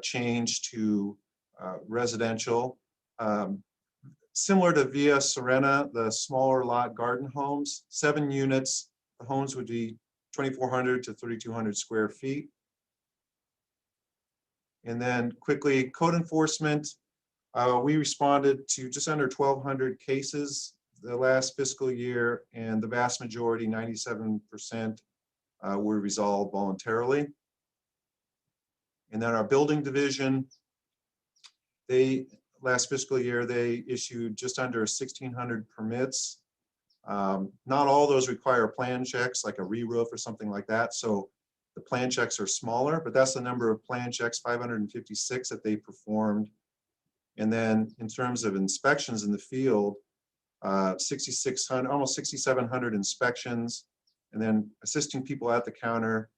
changed to residential. Similar to Via Serena, the smaller lot garden homes, 7 units. The homes would be 2,400 to 3,200 square feet. And then quickly, code enforcement. We responded to just under 1,200 cases the last fiscal year, and the vast majority, 97%, were resolved voluntarily. And then our building division, last fiscal year, they issued just under 1,600 permits. Not all those require plan checks, like a re-roof or something like that. So the plan checks are smaller, but that's the number of plan checks, 556 that they performed. And then in terms of inspections in the field, 6,600, almost 6,700 inspections, and then assisting people at the counter,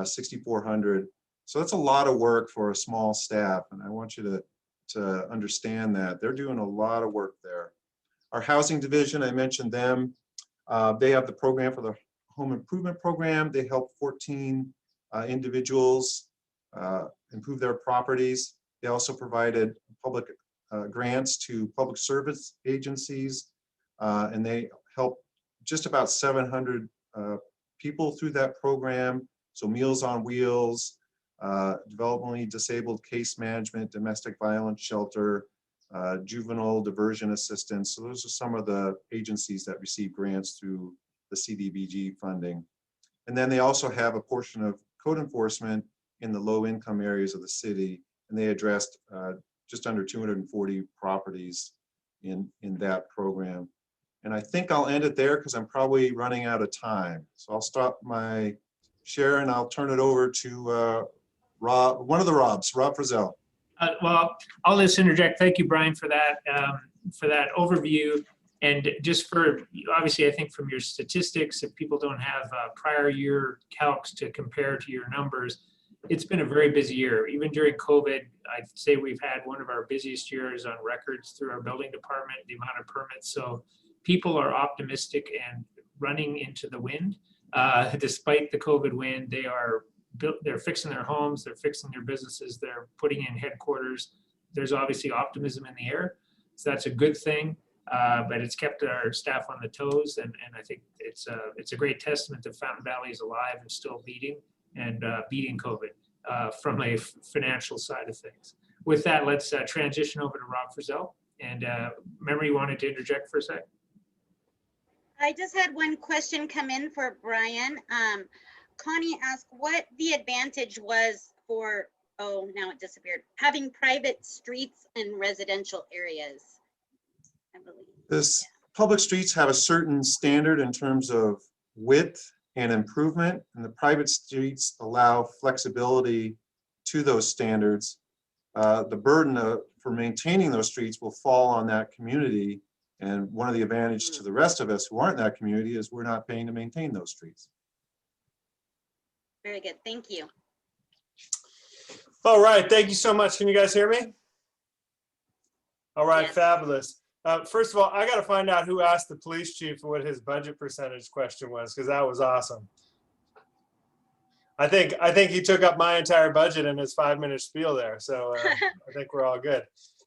6,400. So that's a lot of work for a small staff, and I want you to understand that they're doing a lot of work there. Our housing division, I mentioned them. They have the program for the home improvement program. They help 14 individuals improve their properties. They also provided public grants to public service agencies, and they help just about 700 people through that program. So Meals on Wheels, developmentally disabled case management, domestic violence shelter, juvenile diversion assistance. So those are some of the agencies that receive grants through the CDBG funding. And then they also have a portion of code enforcement in the low income areas of the city, and they addressed just under 240 properties in that program. And I think I'll end it there because I'm probably running out of time. So I'll stop my share and I'll turn it over to Rob, one of the Robs, Rob Frizzell. Well, I'll just interject. Thank you, Brian, for that overview. And just for, obviously, I think from your statistics, if people don't have prior year calcs to compare to your numbers, it's been a very busy year. Even during COVID, I'd say we've had one of our busiest years on records through our building department, the amount of permits. So people are optimistic and running into the wind. Despite the COVID wind, they're fixing their homes, they're fixing their businesses, they're putting in headquarters. there's obviously optimism in the air. So that's a good thing, but it's kept our staff on the toes. And I think it's a great testament that Fountain Valley is alive and still beating COVID from a financial side of things. With that, let's transition over to Rob Frizzell. And remember, you wanted to interject for a sec? I just had one question come in for Brian. Connie asked what the advantage was for, oh, now it disappeared, having private streets in residential areas, I believe. This public streets have a certain standard in terms of width and improvement, and the private streets allow flexibility to those standards. The burden for maintaining those streets will fall on that community. And one of the advantages to the rest of us who aren't in that community is we're not paying to maintain those streets. Very good, thank you. All right, thank you so much. Can you guys hear me? All right, Yes. Fabulous. First of all, I got to find out who asked the police chief what his budget percentage question was, because that was awesome. I think he took up my entire budget in his 5-minute spiel there. So I think we're all good.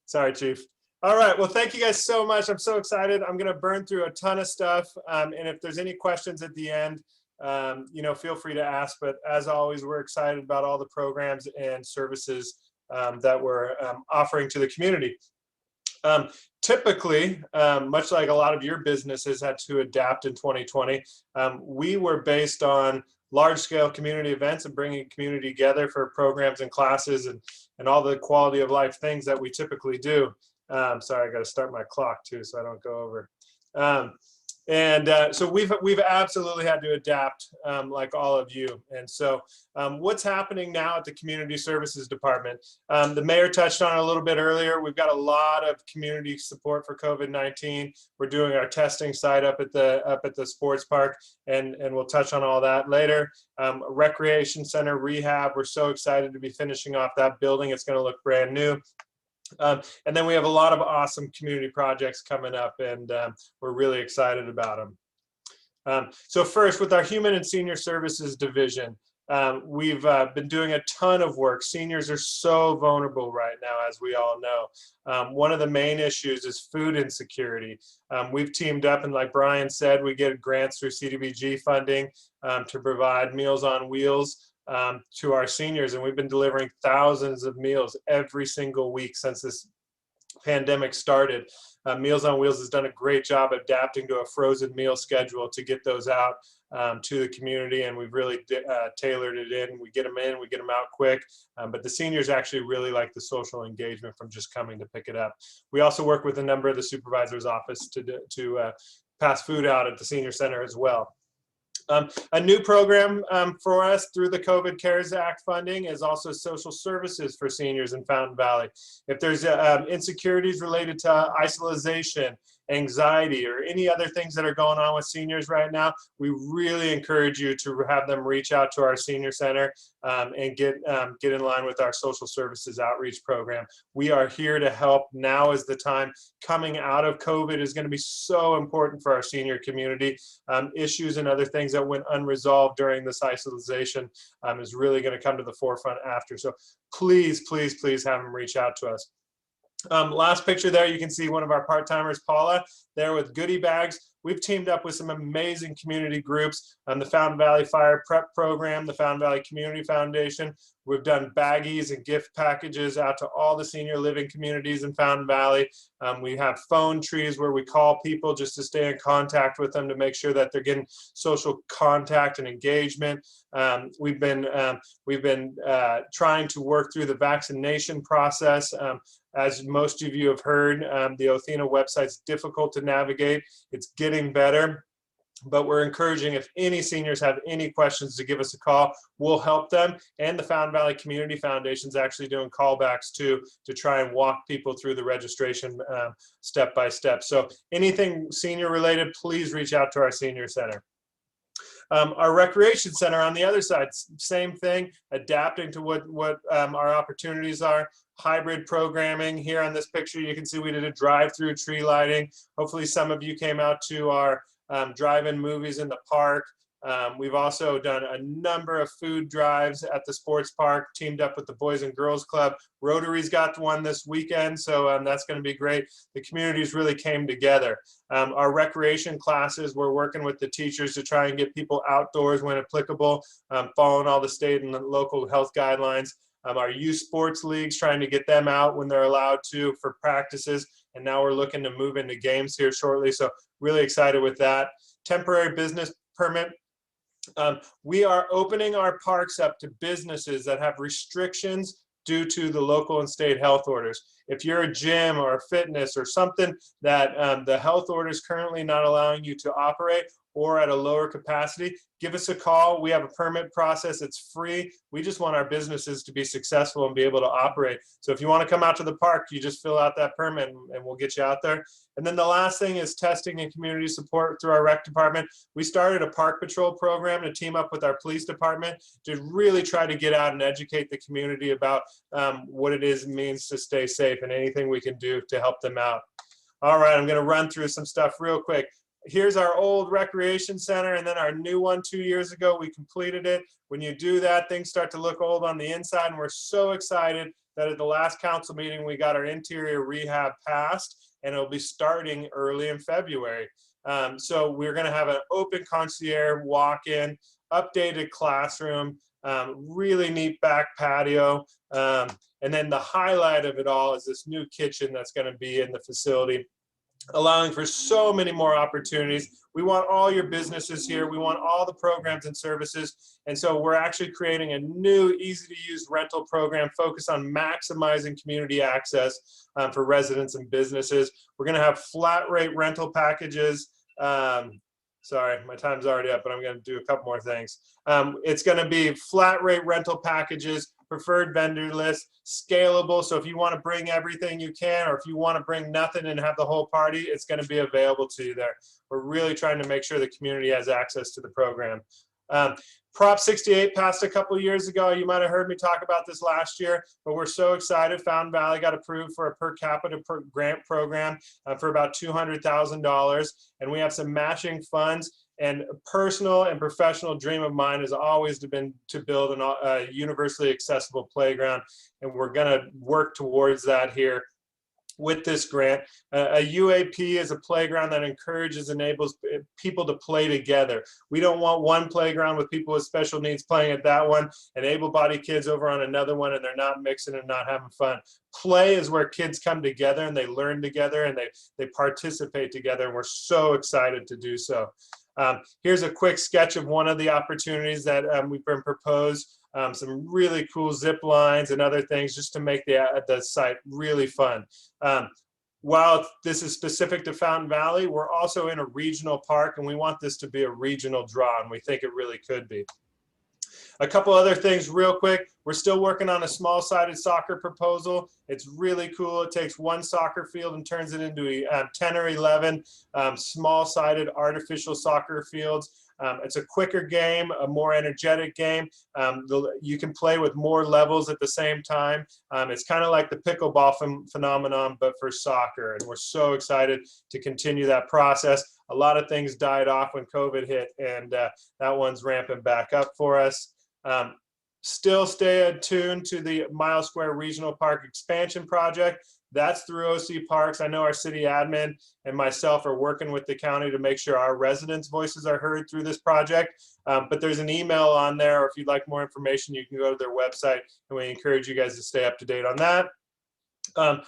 Sorry, Chief. All right. Well, thank you guys so much. I'm so excited. I'm going to burn through a ton of stuff. And if there's any questions at the end, feel free to ask. But as always, we're excited about all the programs and services that we're offering to the community. Typically, much like a lot of your businesses had to adapt in 2020, we were based on large-scale community events and bringing community together for programs and classes and all the quality of life things that we typically do. Sorry, I got to start my clock too, so I don't go over. So we've absolutely had to adapt, like all of you. And so what's happening now at the Community Services Department? The mayor touched on it a little bit earlier. We've got a lot of community support for COVID-19. We're doing our testing site up at the sports park, and we'll touch on all that later. Recreation center rehab. We're so excited to be finishing off that building. It's going to look brand new. And then we have a lot of awesome community projects coming up, and we're really excited about them. So first, with our Human and Senior Services Division, we've been doing a ton of work. Seniors are so vulnerable right now, as we all know. One of the main issues is food insecurity. We've teamed up, and like Brian said, we get grants through CDBG funding to provide Meals on Wheels to our seniors, and we've been delivering thousands of meals every single week since this pandemic started. Meals on Wheels has done a great job adapting to a frozen meal schedule to get those out to the community, and we've really tailored it in. We get them in, we get them out quick, but the seniors actually really like the social engagement from just coming to pick it up. We also work with a number of the supervisor's office to pass food out at the senior center as well. A new program for us through the COVID CARES Act funding is also social services for seniors in Fountain Valley. If there's insecurities related to isolation, anxiety, or any other things that are going on with seniors right now, we really encourage you to have them reach out to our senior center and get in line with our social services outreach program. We are here to help. Now is the time. Coming out of COVID is going to be so important for our senior community. Issues and other things that went unresolved during this isolation is really going to come to the forefront after. So please, please, please have them reach out to us. Last picture there, you can see one of our part-timers, Paula, there with goodie bags. We've teamed up with some amazing community groups, the Fountain Valley Fire Prep Program, the Fountain Valley Community Foundation. We've done baggies and gift packages out to all the senior living communities in Fountain Valley. We have phone trees where we call people just to stay in contact with them to make sure that they're getting social contact and engagement. We've been trying to work through the vaccination process. As most of you have heard, the Othina website's difficult to navigate. It's getting better, but we're encouraging if any seniors have any questions to give us a call. We'll help them. And the Fountain Valley Community Foundation is actually doing callbacks too, to try and walk people through the registration step by step. So anything senior related, please reach out to our senior center. Our recreation center on the other side, same thing, adapting to what our opportunities are. Hybrid programming. Here on this picture, you can see we did a drive-through tree lighting. Hopefully some of you came out to our drive-in movies in the park. We've also done a number of food drives at the sports park, teamed up with the Boys and Girls Club. Rotary's got one this weekend, so that's going to be great. The communities really came together. Our recreation classes, we're working with the teachers to try and get people outdoors when applicable, following all the state and the local health guidelines. Our youth sports leagues, trying to get them out when they're allowed to for practices. And now we're looking to move into games here shortly. So really excited with that. Temporary business permit. We are opening our parks up to businesses that have restrictions due to the local and state health orders. If you're a gym or a fitness or something that the health order is currently not allowing you to operate, or at a lower capacity, give us a call. We have a permit process. It's free. We just want our businesses to be successful and be able to operate. So if you want to come out to the park, you just fill out that permit and we'll get you out there. And then the last thing is testing and community support through our rec department. We started a park patrol program to team up with our police department to really try to get out and educate the community about what it means to stay safe and anything we can do to help them out. All right, I'm going to run through some stuff real quick. Here's our old recreation center and then our new one 2 years ago. We completed it. When you do that, things start to look old on the inside, and we're so excited that at the last council meeting, we got our interior rehab passed, and it'll be starting early in February. So we're going to have an open concierge walk-in, updated classroom, really neat back patio. And then the highlight of it all is this new kitchen that's going to be in the facility, allowing for so many more opportunities. We want all your businesses here. We want all the programs and services. And so we're actually creating a new easy to use rental program focused on maximizing community access for residents and businesses. We're going to have flat rate rental packages. Sorry, my time's already up, but I'm going to do a couple more things. It's going to be flat rate rental packages, preferred vendor list, scalable. So if you want to bring everything you can, or if you want to bring nothing and have the whole party, it's going to be available to you there. We're really trying to make sure the community has access to the program. Prop 68 passed a couple of years ago. You might have heard me talk about this last year, but we're so excited. Fountain Valley got approved for a per capita grant program for about $200,000. And we have some matching funds. And a personal and professional dream of mine has always been to build a universally accessible playground. And we're going to work towards that here with this grant. A UAP is a playground that encourages, enables people to play together. We don't want one playground with people with special needs playing at that one and able-bodied kids over on another one, and they're not mixing and not having fun. Play is where kids come together and they learn together and they participate together, and we're so excited to do so. Here's a quick sketch of one of the opportunities that we've been proposed. Some really cool zip lines and other things just to make the site really fun. While this is specific to Fountain Valley, we're also in a regional park, and we want this to be a regional draw, and we think it really could be. A couple other things real quick. We're still working on a small-sided soccer proposal. It's really cool. It takes one soccer field and turns it into 10 or 11 small-sided artificial soccer fields. It's a quicker game, a more energetic game. You can play with more levels at the same time. It's kind of like the pickleball phenomenon, but for soccer. And we're so excited to continue that process. A lot of things died off when COVID hit, and that one's ramping back up for us. Still stay attuned to the Mile Square Regional Park expansion project. That's through OC Parks. I know our city admin and myself are working with the county to make sure our residents' voices are heard through this project. But there's an email on there, or if you'd like more information, you can go to their website, and we encourage you guys to stay up to date on that. And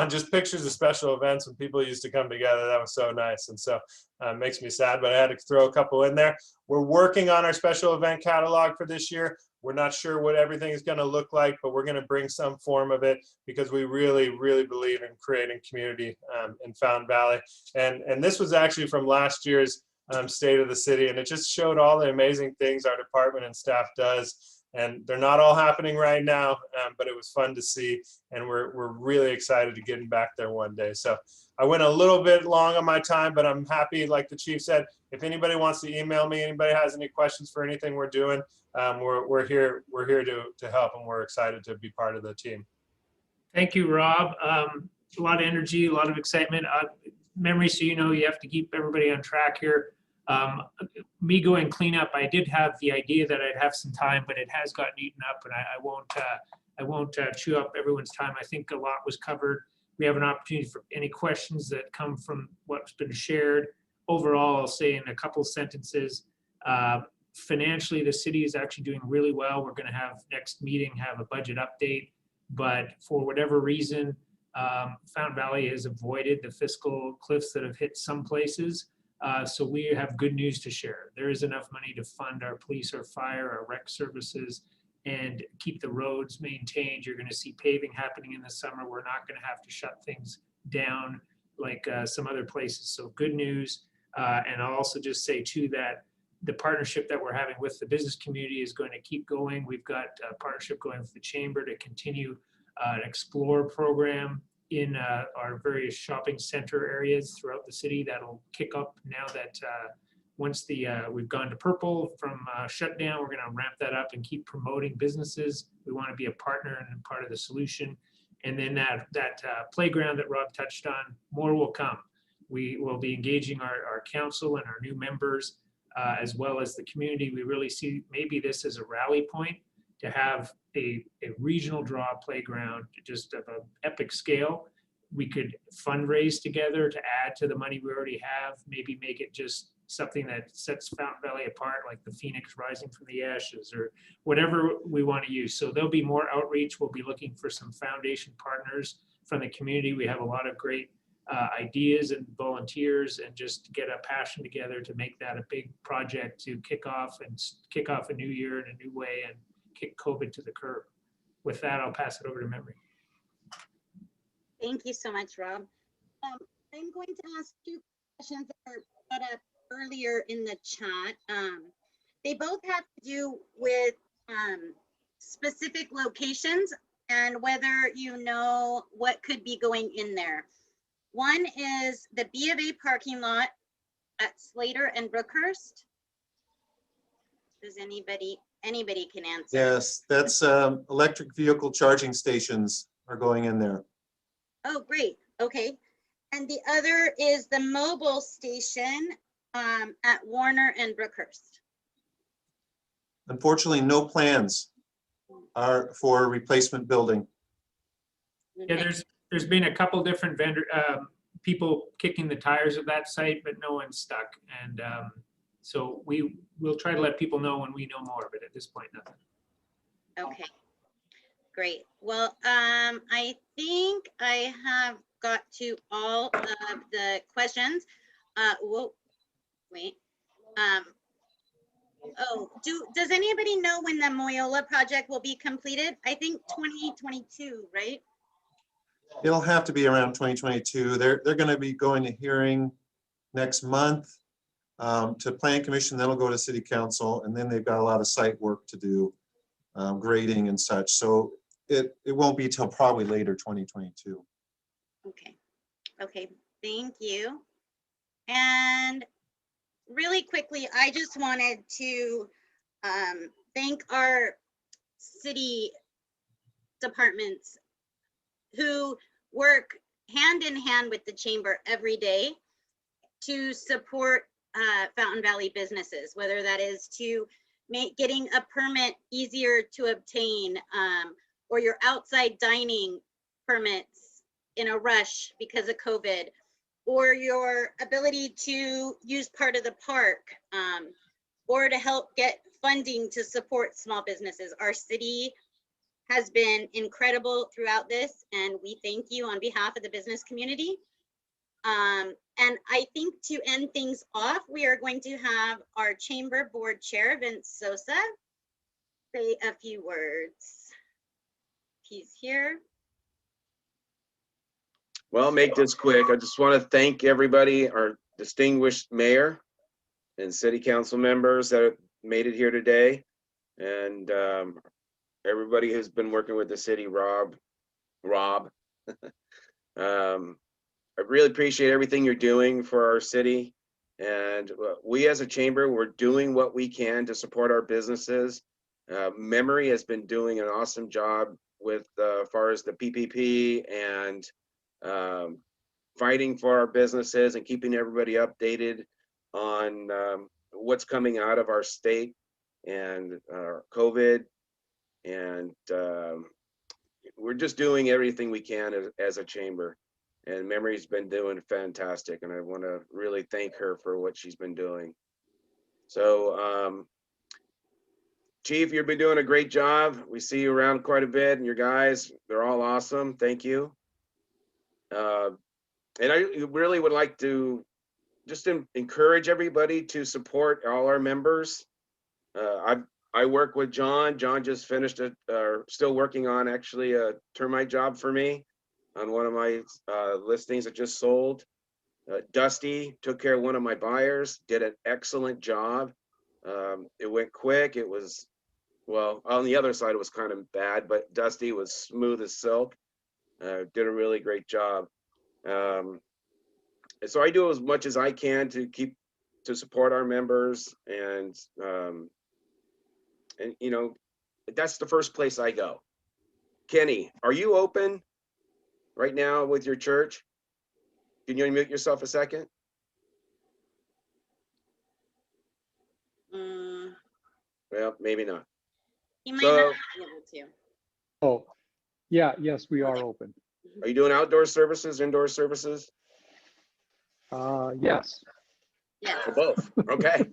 just pictures of special events when people used to come together. That was so nice. And so it makes me sad, but I had to throw a couple in there. We're working on our special event catalog for this year. We're not sure what everything is going to look like, but we're going to bring some form of it because we really, really believe in creating community in Fountain Valley. And this was actually from last year's State of the City, and it just showed all the amazing things our department and staff does. And they're not all happening right now, but it was fun to see, and we're really excited to getting back there one day. So I went a little bit long on my time, but I'm happy, like the chief said, if anybody wants to email me, anybody has any questions for anything we're doing, we're here to help, and we're excited to be part of the team. Thank you, Rob. A lot of energy, a lot of excitement. Memory, so you know you have to keep everybody on track here. Me going clean up, I did have the idea that I'd have some time, but it has gotten eaten up, and I won't chew up everyone's time. I think a lot was covered. We have an opportunity for any questions that come from what's been shared. Overall, I'll say in a couple sentences, financially, the city is actually doing really well. We're going to have next meeting, have a budget update, but for whatever reason, Fountain Valley has avoided the fiscal cliffs that have hit some places. So we have good news to share. There is enough money to fund our police, our fire, our rec services, and keep the roads maintained. You're going to see paving happening in the summer. We're not going to have to shut things down like some other places. So good news. And I'll also just say too that the partnership that we're having with the business community is going to keep going. We've got a partnership going with the chamber to continue an Explore program in our various shopping center areas throughout the city. That'll kick up now that once we've gone to purple from shutdown, we're going to ramp that up and keep promoting businesses. We want to be a partner and part of the solution. And then that playground that Rob touched on, more will come. We will be engaging our council and our new members, as well as the community. We really see maybe this as a rally point to have a regional draw playground, just of an epic scale. We could fundraise together to add to the money we already have, maybe make it just something that sets Fountain Valley apart, like the phoenix rising from the ashes, or whatever we want to use. So there'll be more outreach. We'll be looking for some foundation partners from the community. We have a lot of great ideas and volunteers, and just get a passion together to make that a big project to kick off a new year in a new way and kick COVID to the curb. With that, I'll pass it over to Memory. Thank you so much, Rob. I'm going to ask two questions that were brought up earlier in the chat. They both have to do with specific locations and whether you know what could be going in there. One is the B of A parking lot at Slater and Brookhurst. Does anybody can answer? Yes, that's electric vehicle charging stations are going in there. Oh, great. Okay. And the other is the mobile station at Warner and Brookhurst. Unfortunately, no plans are for replacement building. Yeah, there's been a couple different people kicking the tires of that site, but no one's stuck. And so we'll try to let people know when we know more, but at this point, nothing. Okay, great. Well, I think I have got to all of the questions. Whoa, wait. Does anybody know when the Moyola project will be completed? I think 2022, right? It'll have to be around 2022. They're going to be going to hearing next month to Plan Commission, then it'll go to City Council, and then they've got a lot of site work to do, grading and such. So it won't be till probably later 2022. Okay, thank you. And really quickly, I just wanted to thank our city departments who work hand in hand with the chamber every day to support Fountain Valley businesses, whether that is to make getting a permit easier to obtain, or your outside dining permits in a rush because of COVID, or your ability to use part of the park, or to help get funding to support small businesses. Our city has been incredible throughout this, and we thank you on behalf of the business community. And I think to end things off, we are going to have our chamber board chair, Vince Sosa, say a few words. He's here. Well, I'll make this quick. I just want to thank everybody, our distinguished mayor and city council members that made it here today. And everybody who's been working with the city, Rob. I really appreciate everything you're doing for our city. And we as a chamber, we're doing what we can to support our businesses. Memory has been doing an awesome job with as far as the PPP and fighting for our businesses and keeping everybody updated on what's coming out of our state and COVID. And we're just doing everything we can as a chamber. And Memory's been doing fantastic. And I want to really thank her for what she's been doing. So, Chief, you've been doing a great job. We see you around quite a bit, and your guys, they're all awesome. Thank you. And I really would like to just encourage everybody to support all our members. I work with John. John just finished still working on actually a termite job for me on one of my listings that just sold. Dusty took care of one of my buyers, did an excellent job. It went quick. It was, well, on the other side, it was kind of bad, but Dusty was smooth as silk. Did a really great job. So I do as much as I can to support our members, and you know, that's the first place I go. Kenny, are you open right now with your church? Can you unmute yourself a second? Well, maybe not. He might So, not be able to. Oh, yeah, yes, we are open. are you doing outdoor services, indoor services? Yes. Yes. Or both. Okay.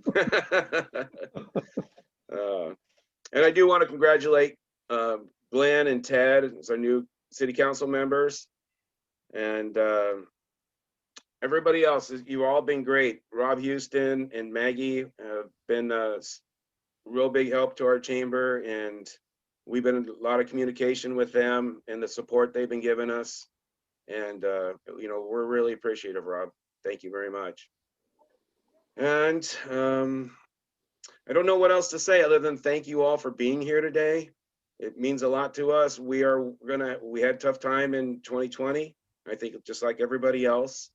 And I do want to congratulate Glenn and Ted as our new city council members, and everybody else. You've all been great. Rob Houston and Maggie have been a real big help to our chamber, and we've been in a lot of communication with them and the support they've been giving us. And you know, we're really appreciative, Rob. Thank you very much. And I don't know what else to say other than thank you all for being here today. It means a lot to us. We had a tough time in 2020. I think just like everybody else.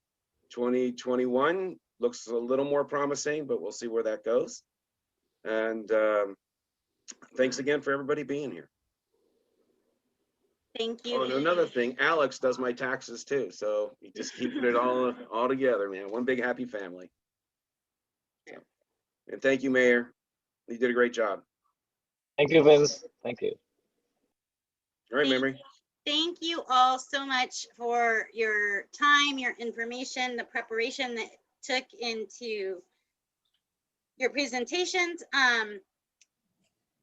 2021 looks a little more promising, but we'll see where that goes. And thanks again for everybody being here. Thank you. Oh, and another thing, Alex does my taxes too. So you just keeping it all together, man. One big happy family. So, and thank you, Mayor. You did a great job. Thank you, Vince. Thank you. All right, Memory. Thank you all so much for your time, your information, the preparation that took into your presentations.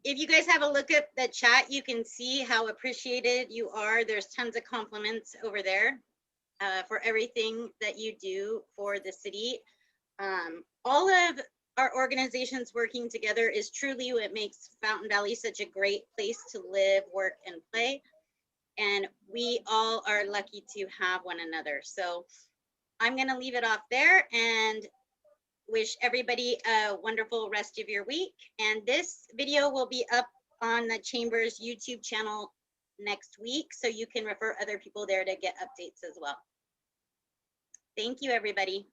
If you guys have a look at the chat, you can see how appreciated you are. There's tons of compliments over there for everything that you do for the city. All of our organizations working together is truly what makes Fountain Valley such a great place to live, work, and play. And we all are lucky to have one another. So I'm gonna leave it off there and wish everybody a wonderful rest of your week. And this video will be up on the Chamber's YouTube channel next week, so you can refer other people there to get updates as well. Thank you, everybody.